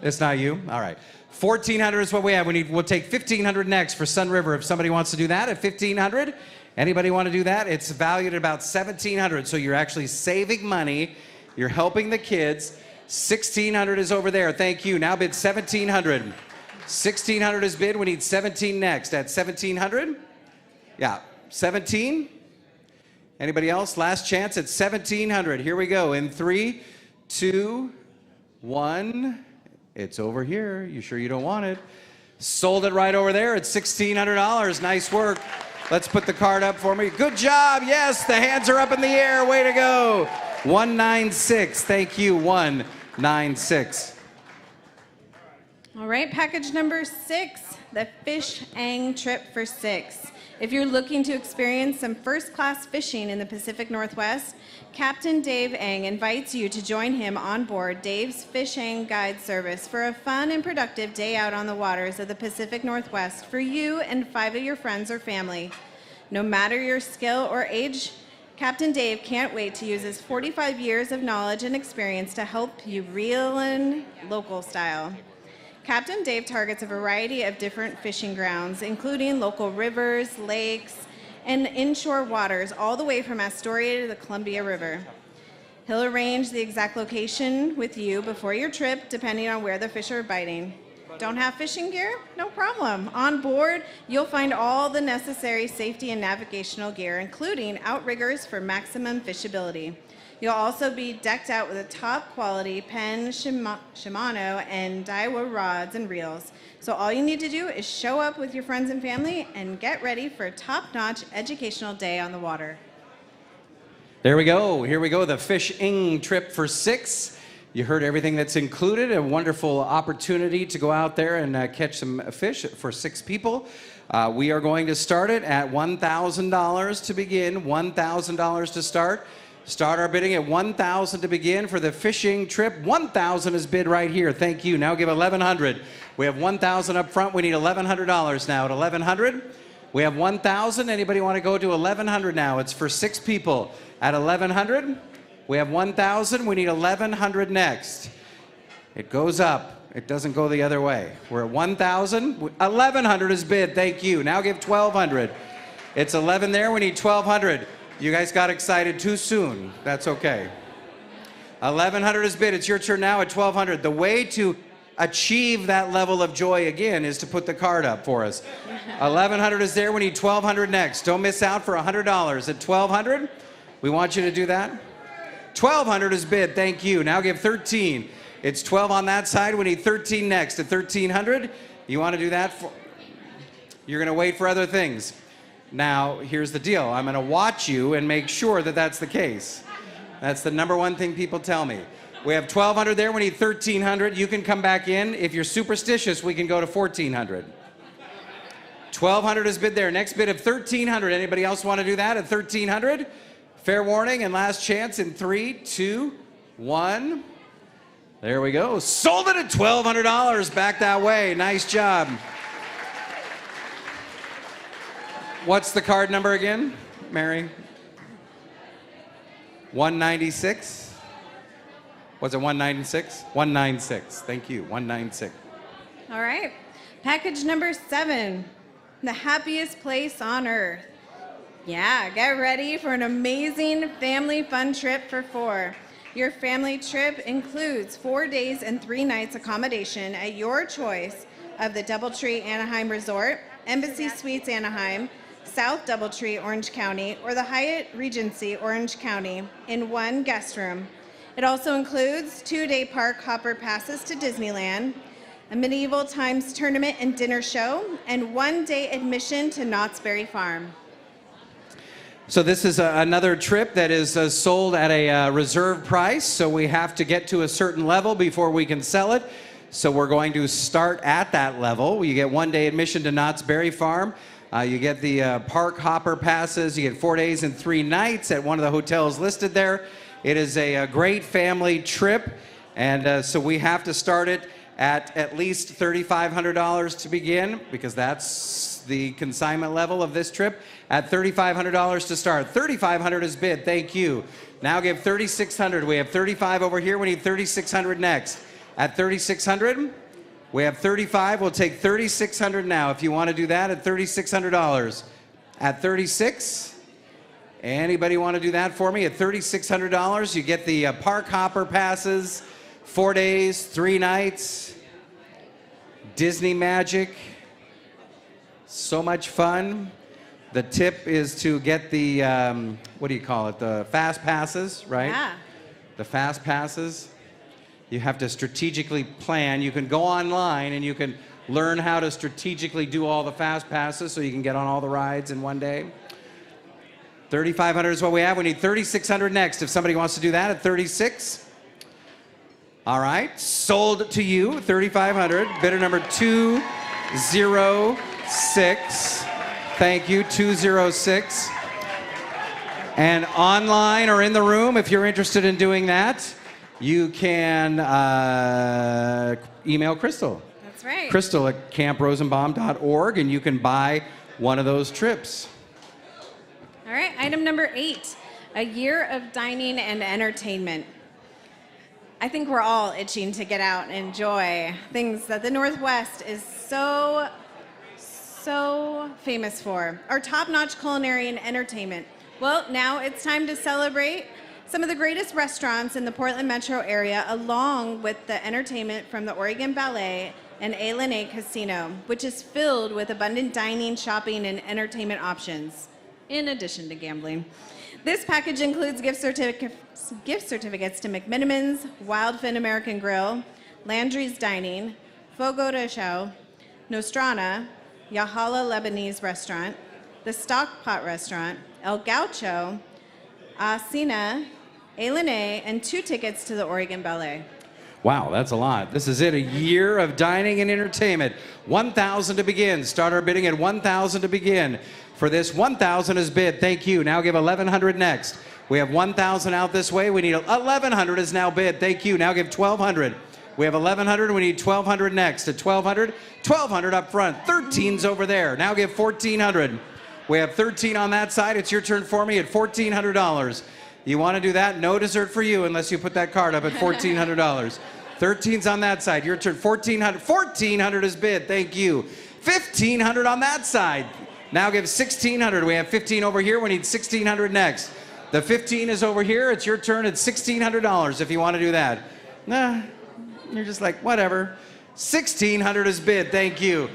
It's not you? All right. 1,400 is what we have. We'll take 1,500 next for Sun River if somebody wants to do that at 1,500. Anybody want to do that? It's valued at about 1,700, so you're actually saving money. You're helping the kids. 1,600 is over there. Thank you. Now bid 1,700. 1,600 is bid. We need 17 next. At 1,700? Yeah. 17? Anybody else? Last chance at 1,700. Here we go. In 3, 2, 1. It's over here. You sure you don't want it? Sold it right over there at $1,600. Nice work. Let's put the card up for me. Good job. Yes, the hands are up in the air. Way to go. 196. Thank you. 196. All right, package number 6, the Fish Ang trip for 6. If you're looking to experience some first-class fishing in the Pacific Northwest, Captain Dave Eng invites you to join him on board Dave's Fishing Guide Service for a fun and productive day out on the waters of the Pacific Northwest for you and 5 of your friends or family. No matter your skill or age, Captain Dave can't wait to use his 45 years of knowledge and experience to help you reel in local style. Captain Dave targets a variety of different fishing grounds, including local rivers, lakes, and inshore waters, all the way from Astoria to the Columbia River. He'll arrange the exact location with you before your trip, depending on where the fish are biting. Don't have fishing gear? No problem. On board, you'll find all the necessary safety and navigational gear, including outriggers for maximum fishability. You'll also be decked out with a top quality Penn, Shimano, and Daiwa rods and reels. So all you need to do is show up with your friends and family and get ready for a top-notch educational day on the water. There we go. Here we go. The fishing trip for 6. You heard everything that's included. A wonderful opportunity to go out there and catch some fish for 6 people. We are going to start it at $1,000 to begin. $1,000 to start. Start our bidding at $1,000 to begin for the fishing trip. $1,000 is bid right here. Thank you. Now give $1,100. We have $1,000 up front. We need $1,100 now. At $1,100, we have $1,000. Anybody want to go to $1,100 now? It's for 6 people. At $1,100, we have $1,000. We need $1,100 next. It goes up. It doesn't go the other way. We're at $1,000. $1,100 is bid. Thank you. Now give $1,200. It's 11 there. We need $1,200. You guys got excited too soon. That's okay. $1,100 is bid. It's your turn now at $1,200. The way to achieve that level of joy again is to put the card up for us. $1,100 is there. We need $1,200 next. Don't miss out for $100. At $1,200, we want you to do that. $1,200 is bid. Thank you. Now give $13. It's $12 on that side. We need $13 next. At $1,300, you want to do that? You're going to wait for other things. Now, here's the deal. I'm going to watch you and make sure that that's the case. That's the number one thing people tell me. We have $1,200 there. We need $1,300. You can come back in. If you're superstitious, we can go to $1,400. $1,200 is bid there. Next bid of $1,300. Anybody else want to do that at $1,300? Fair warning and last chance in 3, 2, 1. There we go. Sold it at $1,200. Back that way. Nice job. What's the card number again, Mary? 196? Was it 196? 196. Thank you. 196. All right. Package number 7, the happiest place on earth. Yeah, get ready for an amazing family fun trip for 4. Your family trip includes 4 days and 3 nights accommodation at your choice of the DoubleTree Anaheim Resort, Embassy Suites Anaheim, South DoubleTree Orange County, or the Hyatt Regency Orange County in 1 guest room. It also includes 2-day park hopper passes to Disneyland, a medieval times tournament and dinner show, and 1-day admission to Knott's Berry Farm. So this is another trip that is sold at a reserve price, so we have to get to a certain level before we can sell it. So we're going to start at that level. You get 1-day admission to Knott's Berry Farm. You get the park hopper passes. You get 4 days and 3 nights at one of the hotels listed there. It is a great family trip, and so we have to start it at least $3,500 to begin, because that's the consignment level of this trip. At $3,500 to start. $3,500 is bid. Thank you. Now give $3,600. We have $35 over here. We need $3,600 next. At $3,600. We have $35. We'll take $3,600 now if you want to do that at $3,600. At $36,000, anybody want to do that for me? At $3,600, you get the park hopper passes, 4 days, 3 nights, Disney magic, so much fun. The tip is to get the, what do you call it? The fast passes, right? Yeah. The fast passes. You have to strategically plan. You can go online and you can learn how to strategically do all the fast passes so you can get on all the rides in one day. $3,500 is what we have. We need $3,600 next. If somebody wants to do that at $36,000. All right, sold to you, $3,500. Bidder number 206. Thank you, 206. And online or in the room, if you're interested in doing that, you can email Crystal. That's right. Crystal at camprosenbaum.org, and you can buy one of those trips. All right, item number 8, a year of dining and entertainment. I think we're all itching to get out and enjoy things that the Northwest is so famous for. Our top-notch culinary and entertainment. Well, now it's time to celebrate some of the greatest restaurants in the Portland metro area, along with the entertainment from the Oregon Ballet and A Casino, which is filled with abundant dining, shopping, and entertainment options, in addition to gambling. This package includes gift certificates to McMenamins, Wildfin American Grill, Landry's Dining, Fogo de Chao, Nostrana, Yahala Lebanese Restaurant, the Stockpot Restaurant, El Gaucho, Asina, A, and 2 tickets to the Oregon Ballet. Wow, that's a lot. This is it, a year of dining and entertainment. 1,000 to begin. Start our bidding at 1,000 to begin. For this, 1,000 is bid. Thank you. Now give 1,100 next. We have 1,000 out this way. We need 1,100 is now bid. Thank you. Now give 1,200. We have 1,100. We need 1,200 next. At 1,200, 1,200 up front. 13's over there. Now give 1,400. We have 13 on that side. It's your turn for me at $1,400. You want to do that? No dessert for you unless you put that card up at $1,400. 13's on that side. Your turn. 1,400. 1,400 is bid. Thank you. 1,500 on that side. Now give 1,600. We have 15 over here. We need 1,600 next. The 15 is over here. It's your turn at $1,600 if you want to do that. Nah, you're just like, whatever. 1,600 is bid. Thank you.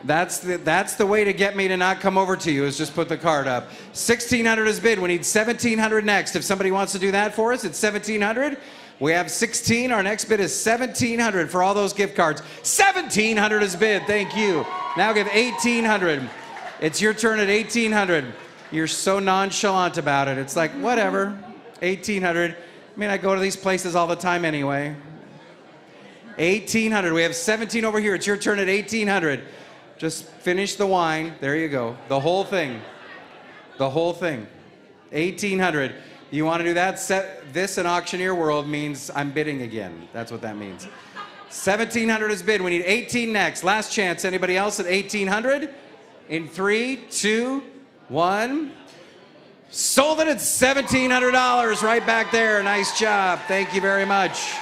That's the way to get me to not come over to you, is just put the card up. 1,600 is bid. We need 1,700 next. If somebody wants to do that for us, it's 1,700. We have 16. Our next bid is 1,700 for all those gift cards. 1,700 is bid. Thank you. Now give 1,800. It's your turn at 1,800. You're so nonchalant about it. It's like, whatever. 1,800. I mean, I go to these places all the time anyway. 1,800. We have 17 over here. It's your turn at 1,800. Just finish the wine. There you go. The whole thing. The whole thing. 1,800. You want to do that? This in auctioneer world means I'm bidding again. That's what that means. 1,700 is bid. We need 18 next. Last chance. Anybody else at 1,800? In 3, 2, 1. Sold it at $1,700 right back there. Nice job. Thank you very much.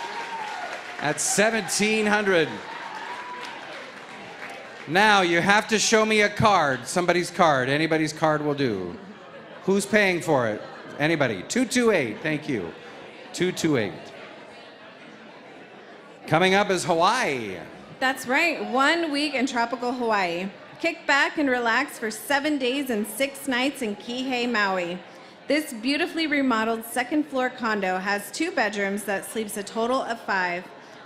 At 1,700. Now you have to show me a card. Somebody's card. Anybody's card will do. Who's paying for it? Anybody? 228. Thank you. 228. Coming up is Hawaii. That's right, 1 week in tropical Hawaii. Kick back and relax for 7 days and 6 nights in Kihei, Maui. This beautifully remodeled second-floor condo has 2 bedrooms that sleeps a total of 5.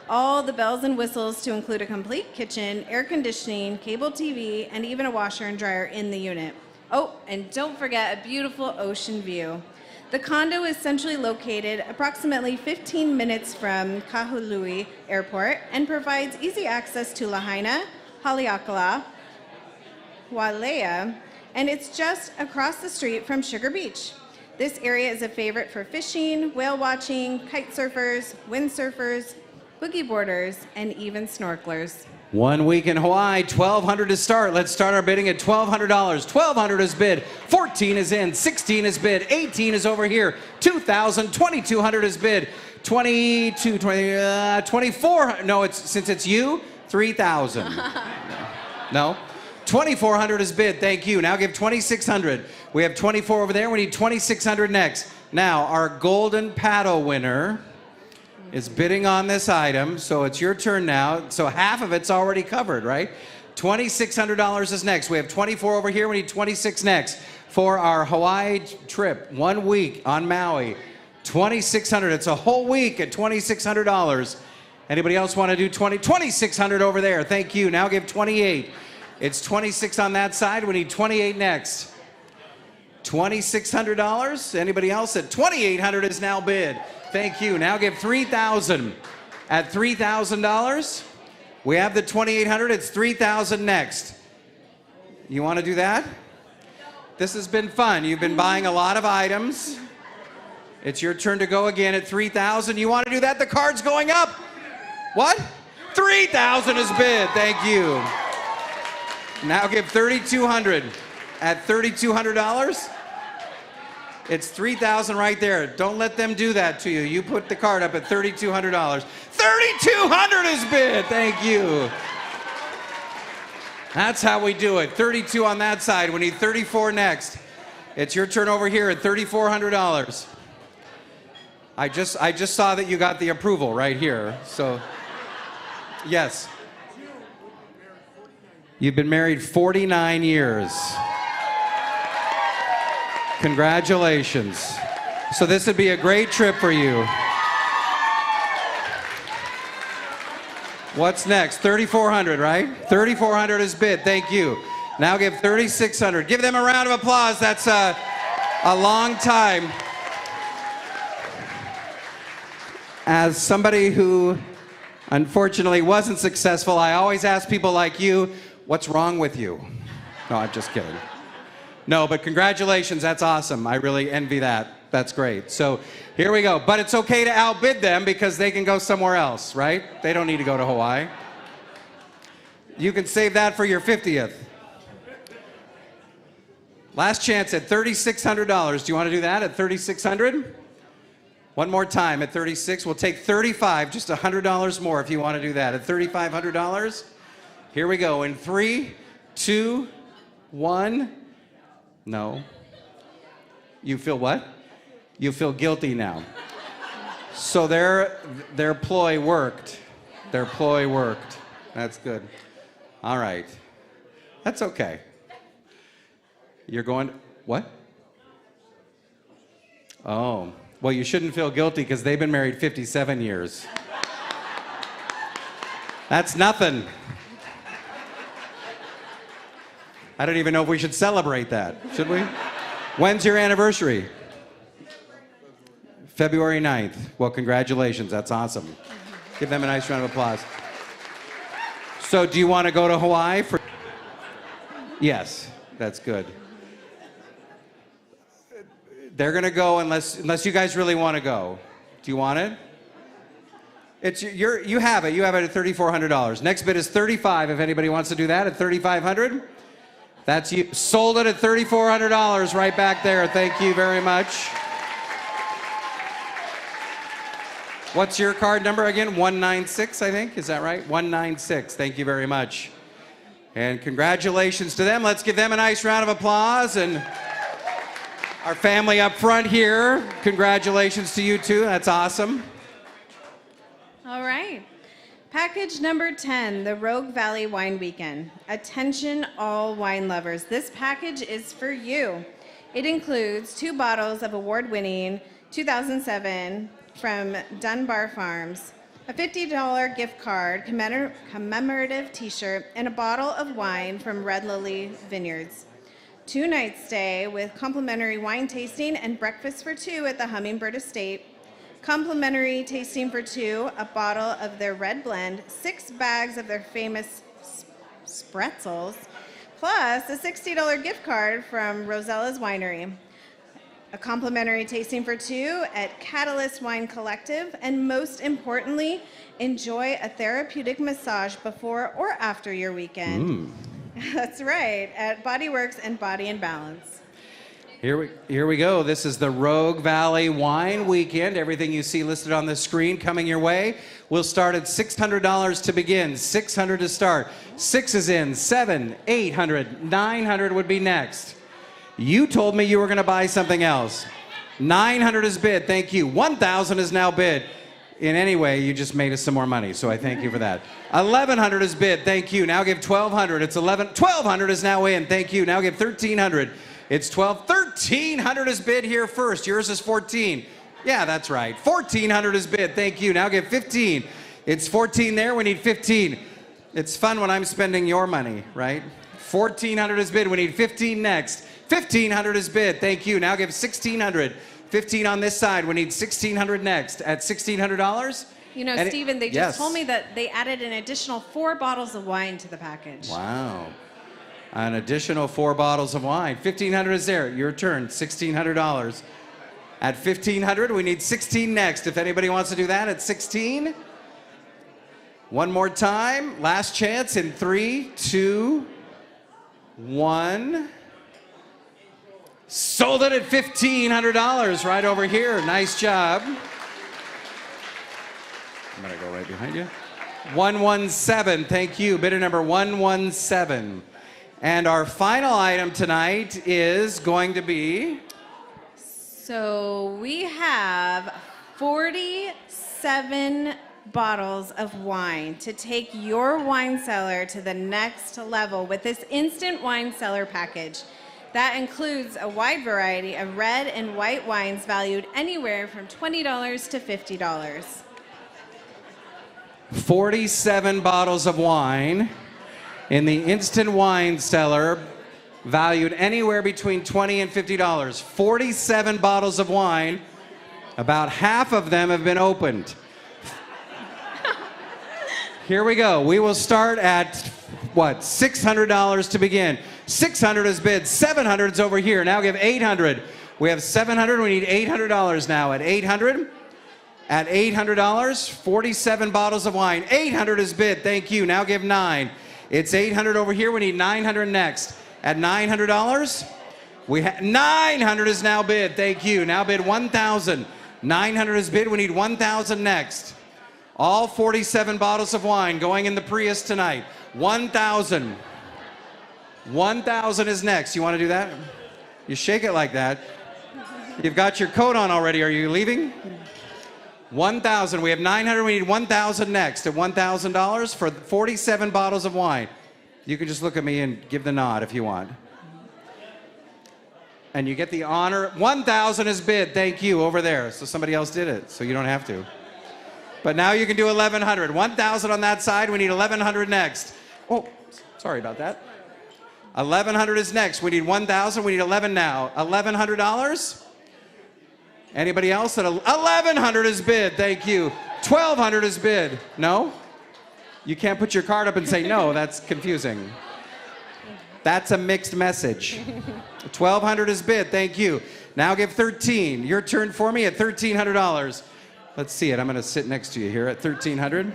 All the bells and whistles to include a complete kitchen, air conditioning, cable TV, and even a washer and dryer in the unit. Oh, and don't forget a beautiful ocean view. The condo is centrally located approximately 15 minutes from Kahului Airport and provides easy access to Lahaina, Haleakala, Wailea, and it's just across the street from Sugar Beach. This area is a favorite for fishing, whale watching, kite surfers, windsurfers, boogie boarders, and even snorkelers. 1 week in Hawaii, 1,200 to start. Let's start our bidding at $1,200. 1,200 is bid. 14 is in. 16 is bid. 18 is over here. 2,000. 2,200 is bid. 22, 24. No, since it's you, 3,000. No. 2,400 is bid. Thank you. Now give 2,600. We have 24 over there. We need 2,600 next. Now, our golden paddle winner is bidding on this item, so it's your turn now. So half of it's already covered, right? $2,600 is next. We have 24 over here. We need 26 next for our Hawaii trip. 1 week on Maui. 2,600. It's a whole week at $2,600. Anybody else want to do 2,600 over there? Thank you. Now give 28. It's 26 on that side. We need 28 next. $2,600. Anybody else at 2,800 is now bid. Thank you. Now give 3,000. At $3,000, we have the 2,800. It's 3,000 next. You want to do that? This has been fun. You've been buying a lot of items. It's your turn to go again at 3,000. You want to do that? The card's going up. What? 3,000 is bid. Thank you. Now give 3,200. At $3,200, it's 3,000 right there. Don't let them do that to you. You put the card up at $3,200. 3,200 is bid. Thank you. That's how we do it. 32 on that side. We need 34 next. It's your turn over here at $3,400. I just saw that you got the approval right here. So, yes. You've been married 49 years. Congratulations. So this would be a great trip for you. What's next? 3,400, right? 3,400 is bid. Thank you. Now give 3,600. Give them a round of applause. That's a long time. As somebody who unfortunately wasn't successful, I always ask people like you, what's wrong with you? No, I'm just kidding. No, but congratulations, that's awesome. I really envy that. That's great. So here we go. But it's okay to outbid them because they can go somewhere else, right? They don't need to go to Hawaii. You can save that for your 50th. Last chance at $3,600. Do you want to do that at $3,600? One more time at 36. We'll take 35, just $100 more if you want to do that. At $3,500. Here we go. In 3, 2, 1. No. You feel what? You feel guilty now. So their ploy worked. Their ploy worked. That's good. All right. That's okay. You're going, what? Oh, well, you shouldn't feel guilty because they've been married 57 years. That's nothing. I don't even know if we should celebrate that, should we? When's your anniversary? February 9th. Well, congratulations, that's awesome. Give them a nice round of applause. So do you want to go to Hawaii for? Yes, that's good. They're gonna go unless you guys really want to go. Do you want it? It's you have it. You have it at $3,400. Next bid is 35. If anybody wants to do that at 3,500, that's you. Sold it at $3,400 right back there. Thank you very much. What's your card number again? 196, I think. Is that right? 196. Thank you very much. And congratulations to them. Let's give them a nice round of applause. And our family up front here, congratulations to you too. That's awesome. All right. Package number 10, the Rogue Valley Wine Weekend. Attention all wine lovers. This package is for you. It includes 2 bottles of award-winning 2007 from Dunbar Farms, a $50 gift card, commemorative t-shirt, and a bottle of wine from Red Lily Vineyards. 2-night stay with complimentary wine tasting and breakfast for 2 at the Hummingbird Estate. Complimentary tasting for 2, a bottle of their red blend, 6 bags of their famous spretzels, plus a $60 gift card from Rosella's Winery. A complimentary tasting for 2 at Catalyst Wine Collective, and most importantly, enjoy a therapeutic massage before or after your weekend. That's right, at Body Works and Body and Balance. Here we go. This is the Rogue Valley Wine Weekend. Everything you see listed on the screen coming your way. We'll start at $600 to begin. $600 to start. 6 is in. 7, 800, 900 would be next. You told me you were going to buy something else. 900 is bid. Thank you. 1,000 is now bid. In any way, you just made us some more money, so I thank you for that. 1,100 is bid. Thank you. Now give 1,200. It's 11. 1,200 is now in. Thank you. Now give 1,300. It's 12. 1,300 is bid here first. Yours is 14. Yeah, that's right. 1,400 is bid. Thank you. Now give 15. It's 14 there. We need 15. It's fun when I'm spending your money, right? 1,400 is bid. We need 15 next. 1,500 is bid. Thank you. Now give 1,600. 15 on this side. We need 1,600 next. At $1,600. You know, Stephen, they just told me that they added an additional 4 bottles of wine to the package. Wow. An additional 4 bottles of wine. $1,500 is there. Your turn. $1,600. At $1,500, we need 16 next. If anybody wants to do that at 16. One more time. Last chance in 3, 2, 1. Sold it at $1,500 right over here. Nice job. I'm going to go right behind you. 117. Thank you. Bidder number 117. And our final item tonight is going to be... So we have 47 bottles of wine to take your wine cellar to the next level with this instant wine cellar package. That includes a wide variety of red and white wines valued anywhere from $20 to $50. 47 bottles of wine in the instant wine cellar, valued anywhere between $20 and $50. 47 bottles of wine. About half of them have been opened. Here we go. We will start at, what, $600 to begin. 600 is bid. 700 is over here. Now give 800. We have 700. We need $800 now. At 800. At $800, 47 bottles of wine. 800 is bid. Thank you. Now give 9. It's 800 over here. We need 900 next. At $900, we have 900 is now bid. Thank you. Now bid 1,000. 900 is bid. We need 1,000 next. All 47 bottles of wine going in the Prius tonight. 1,000. 1,000 is next. You want to do that? You shake it like that. You've got your coat on already. Are you leaving? 1,000. We have 900. We need 1,000 next. At $1,000 for 47 bottles of wine. You can just look at me and give the nod if you want. And you get the honor. 1,000 is bid. Thank you. Over there. So somebody else did it. So you don't have to. But now you can do 1,100. 1,000 on that side. We need 1,100 next. Oh, sorry about that. 1,100 is next. We need 1,000. We need 11 now. $1,100. Anybody else? At 1,100 is bid. Thank you. 1,200 is bid. No? You can't put your card up and say no. That's confusing. That's a mixed message. 1,200 is bid. Thank you. Now give 13. Your turn for me at $1,300. Let's see it. I'm going to sit next to you here at 1,300.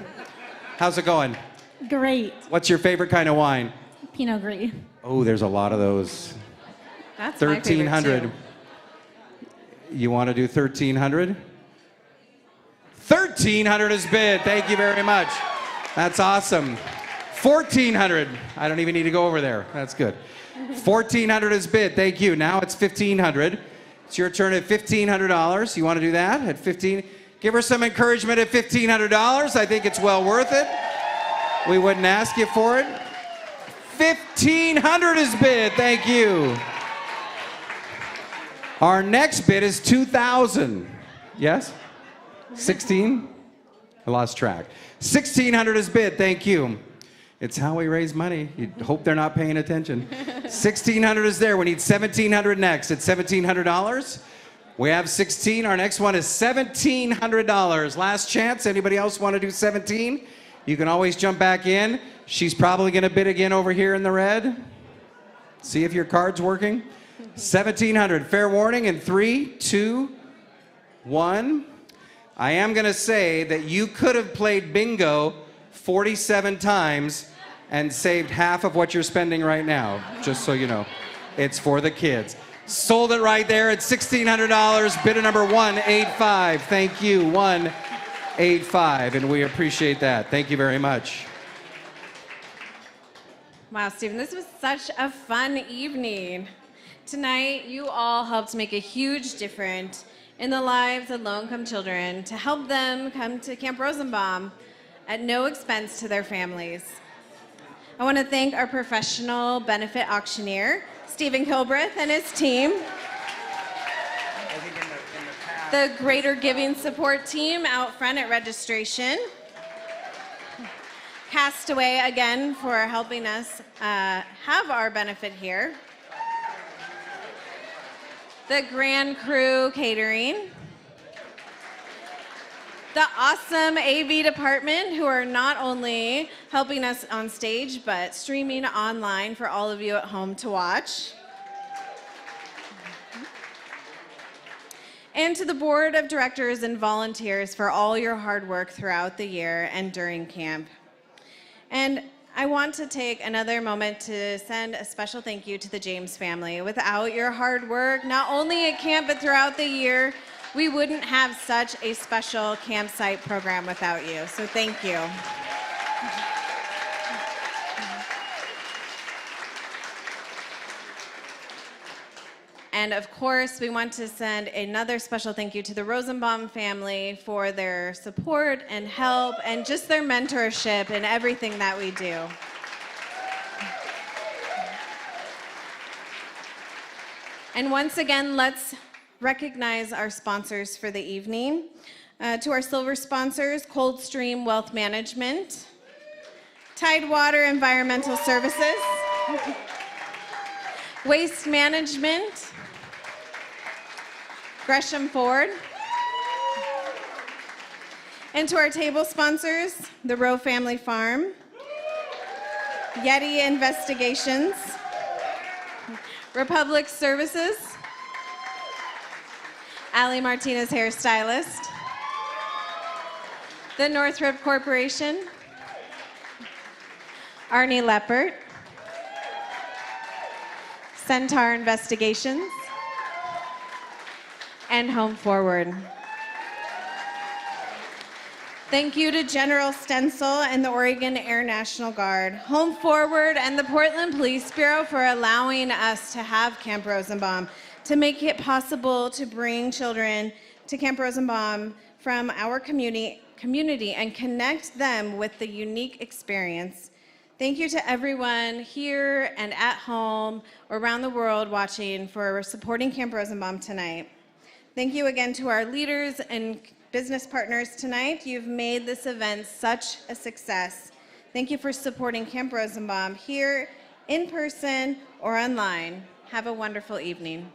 How's it going? Great. What's your favorite kind of wine? Pinot Gris. Oh, there's a lot of those. That's my favorite 1,300. too. You want to do 1,300? 1,300 is bid. Thank you very much. That's awesome. 1,400. I don't even need to go over there. That's good. 1,400 is bid. Thank you. Now it's 1,500. It's your turn at $1,500. You want to do that at 15? Give her some encouragement at $1,500. I think it's well worth it. We wouldn't ask you for it. 1,500 is bid. Thank you. Our next bid is 2,000. Yes? 16? I lost track. 1,600 is bid. Thank you. It's how we raise money. You hope they're not paying attention. 1,600 is there. We need 1,700 next. At $1,700. We have 16. Our next one is $1,700. Last chance. Anybody else want to do 17? You can always jump back in. She's probably going to bid again over here in the red. See if your card's working. 1,700. Fair warning in 3, 2, 1. I am going to say that you could have played bingo 47 times and saved half of what you're spending right now, just so you know. It's for the kids. Sold it right there at $1,600. Bidder number 185. Thank you, 185, and we appreciate that. Thank you very much. Wow, Stephen, this was such a fun evening. Tonight, you all helped make a huge difference in the lives of low-income children to help them come to Camp Rosenbaum at no expense to their families. I want to thank our professional benefit auctioneer, Stephen Kilbreth, and his team. The Greater Giving Support team out front at registration. Castaway, again, for helping us have our benefit here. The Grand Crew Catering. the awesome AV department who are not only helping us on stage, but streaming online for all of you at home to watch. And to the board of directors and volunteers for all your hard work throughout the year and during camp. And I want to take another moment to send a special thank you to the James family. Without your hard work, not only at camp, but throughout the year, we wouldn't have such a special campsite program without you. So thank you. And of course, we want to send another special thank you to the Rosenbaum family for their support and help and just their mentorship in everything that we do. And once again, let's recognize our sponsors for the evening. To our silver sponsors, Coldstream Wealth Management, Tidewater Environmental Services, Waste Management, Gresham Ford. And to our table sponsors, the Rowe Family Farm, Yeti Investigations, Republic Services, Ali Martinez Hairstylist, the Northrop Corporation, Arnie Leppert, Centaur Investigations, and Home Forward. Thank you to General Stencil and the Oregon Air National Guard, Home Forward, and the Portland Police Bureau for allowing us to have Camp Rosenbaum, to make it possible to bring children to Camp Rosenbaum from our community and connect them with the unique experience. Thank you to everyone here and at home or around the world watching for supporting Camp Rosenbaum tonight. Thank you again to our leaders and business partners tonight. You've made this event such a success. Thank you for supporting Camp Rosenbaum here in person or online. Have a wonderful evening.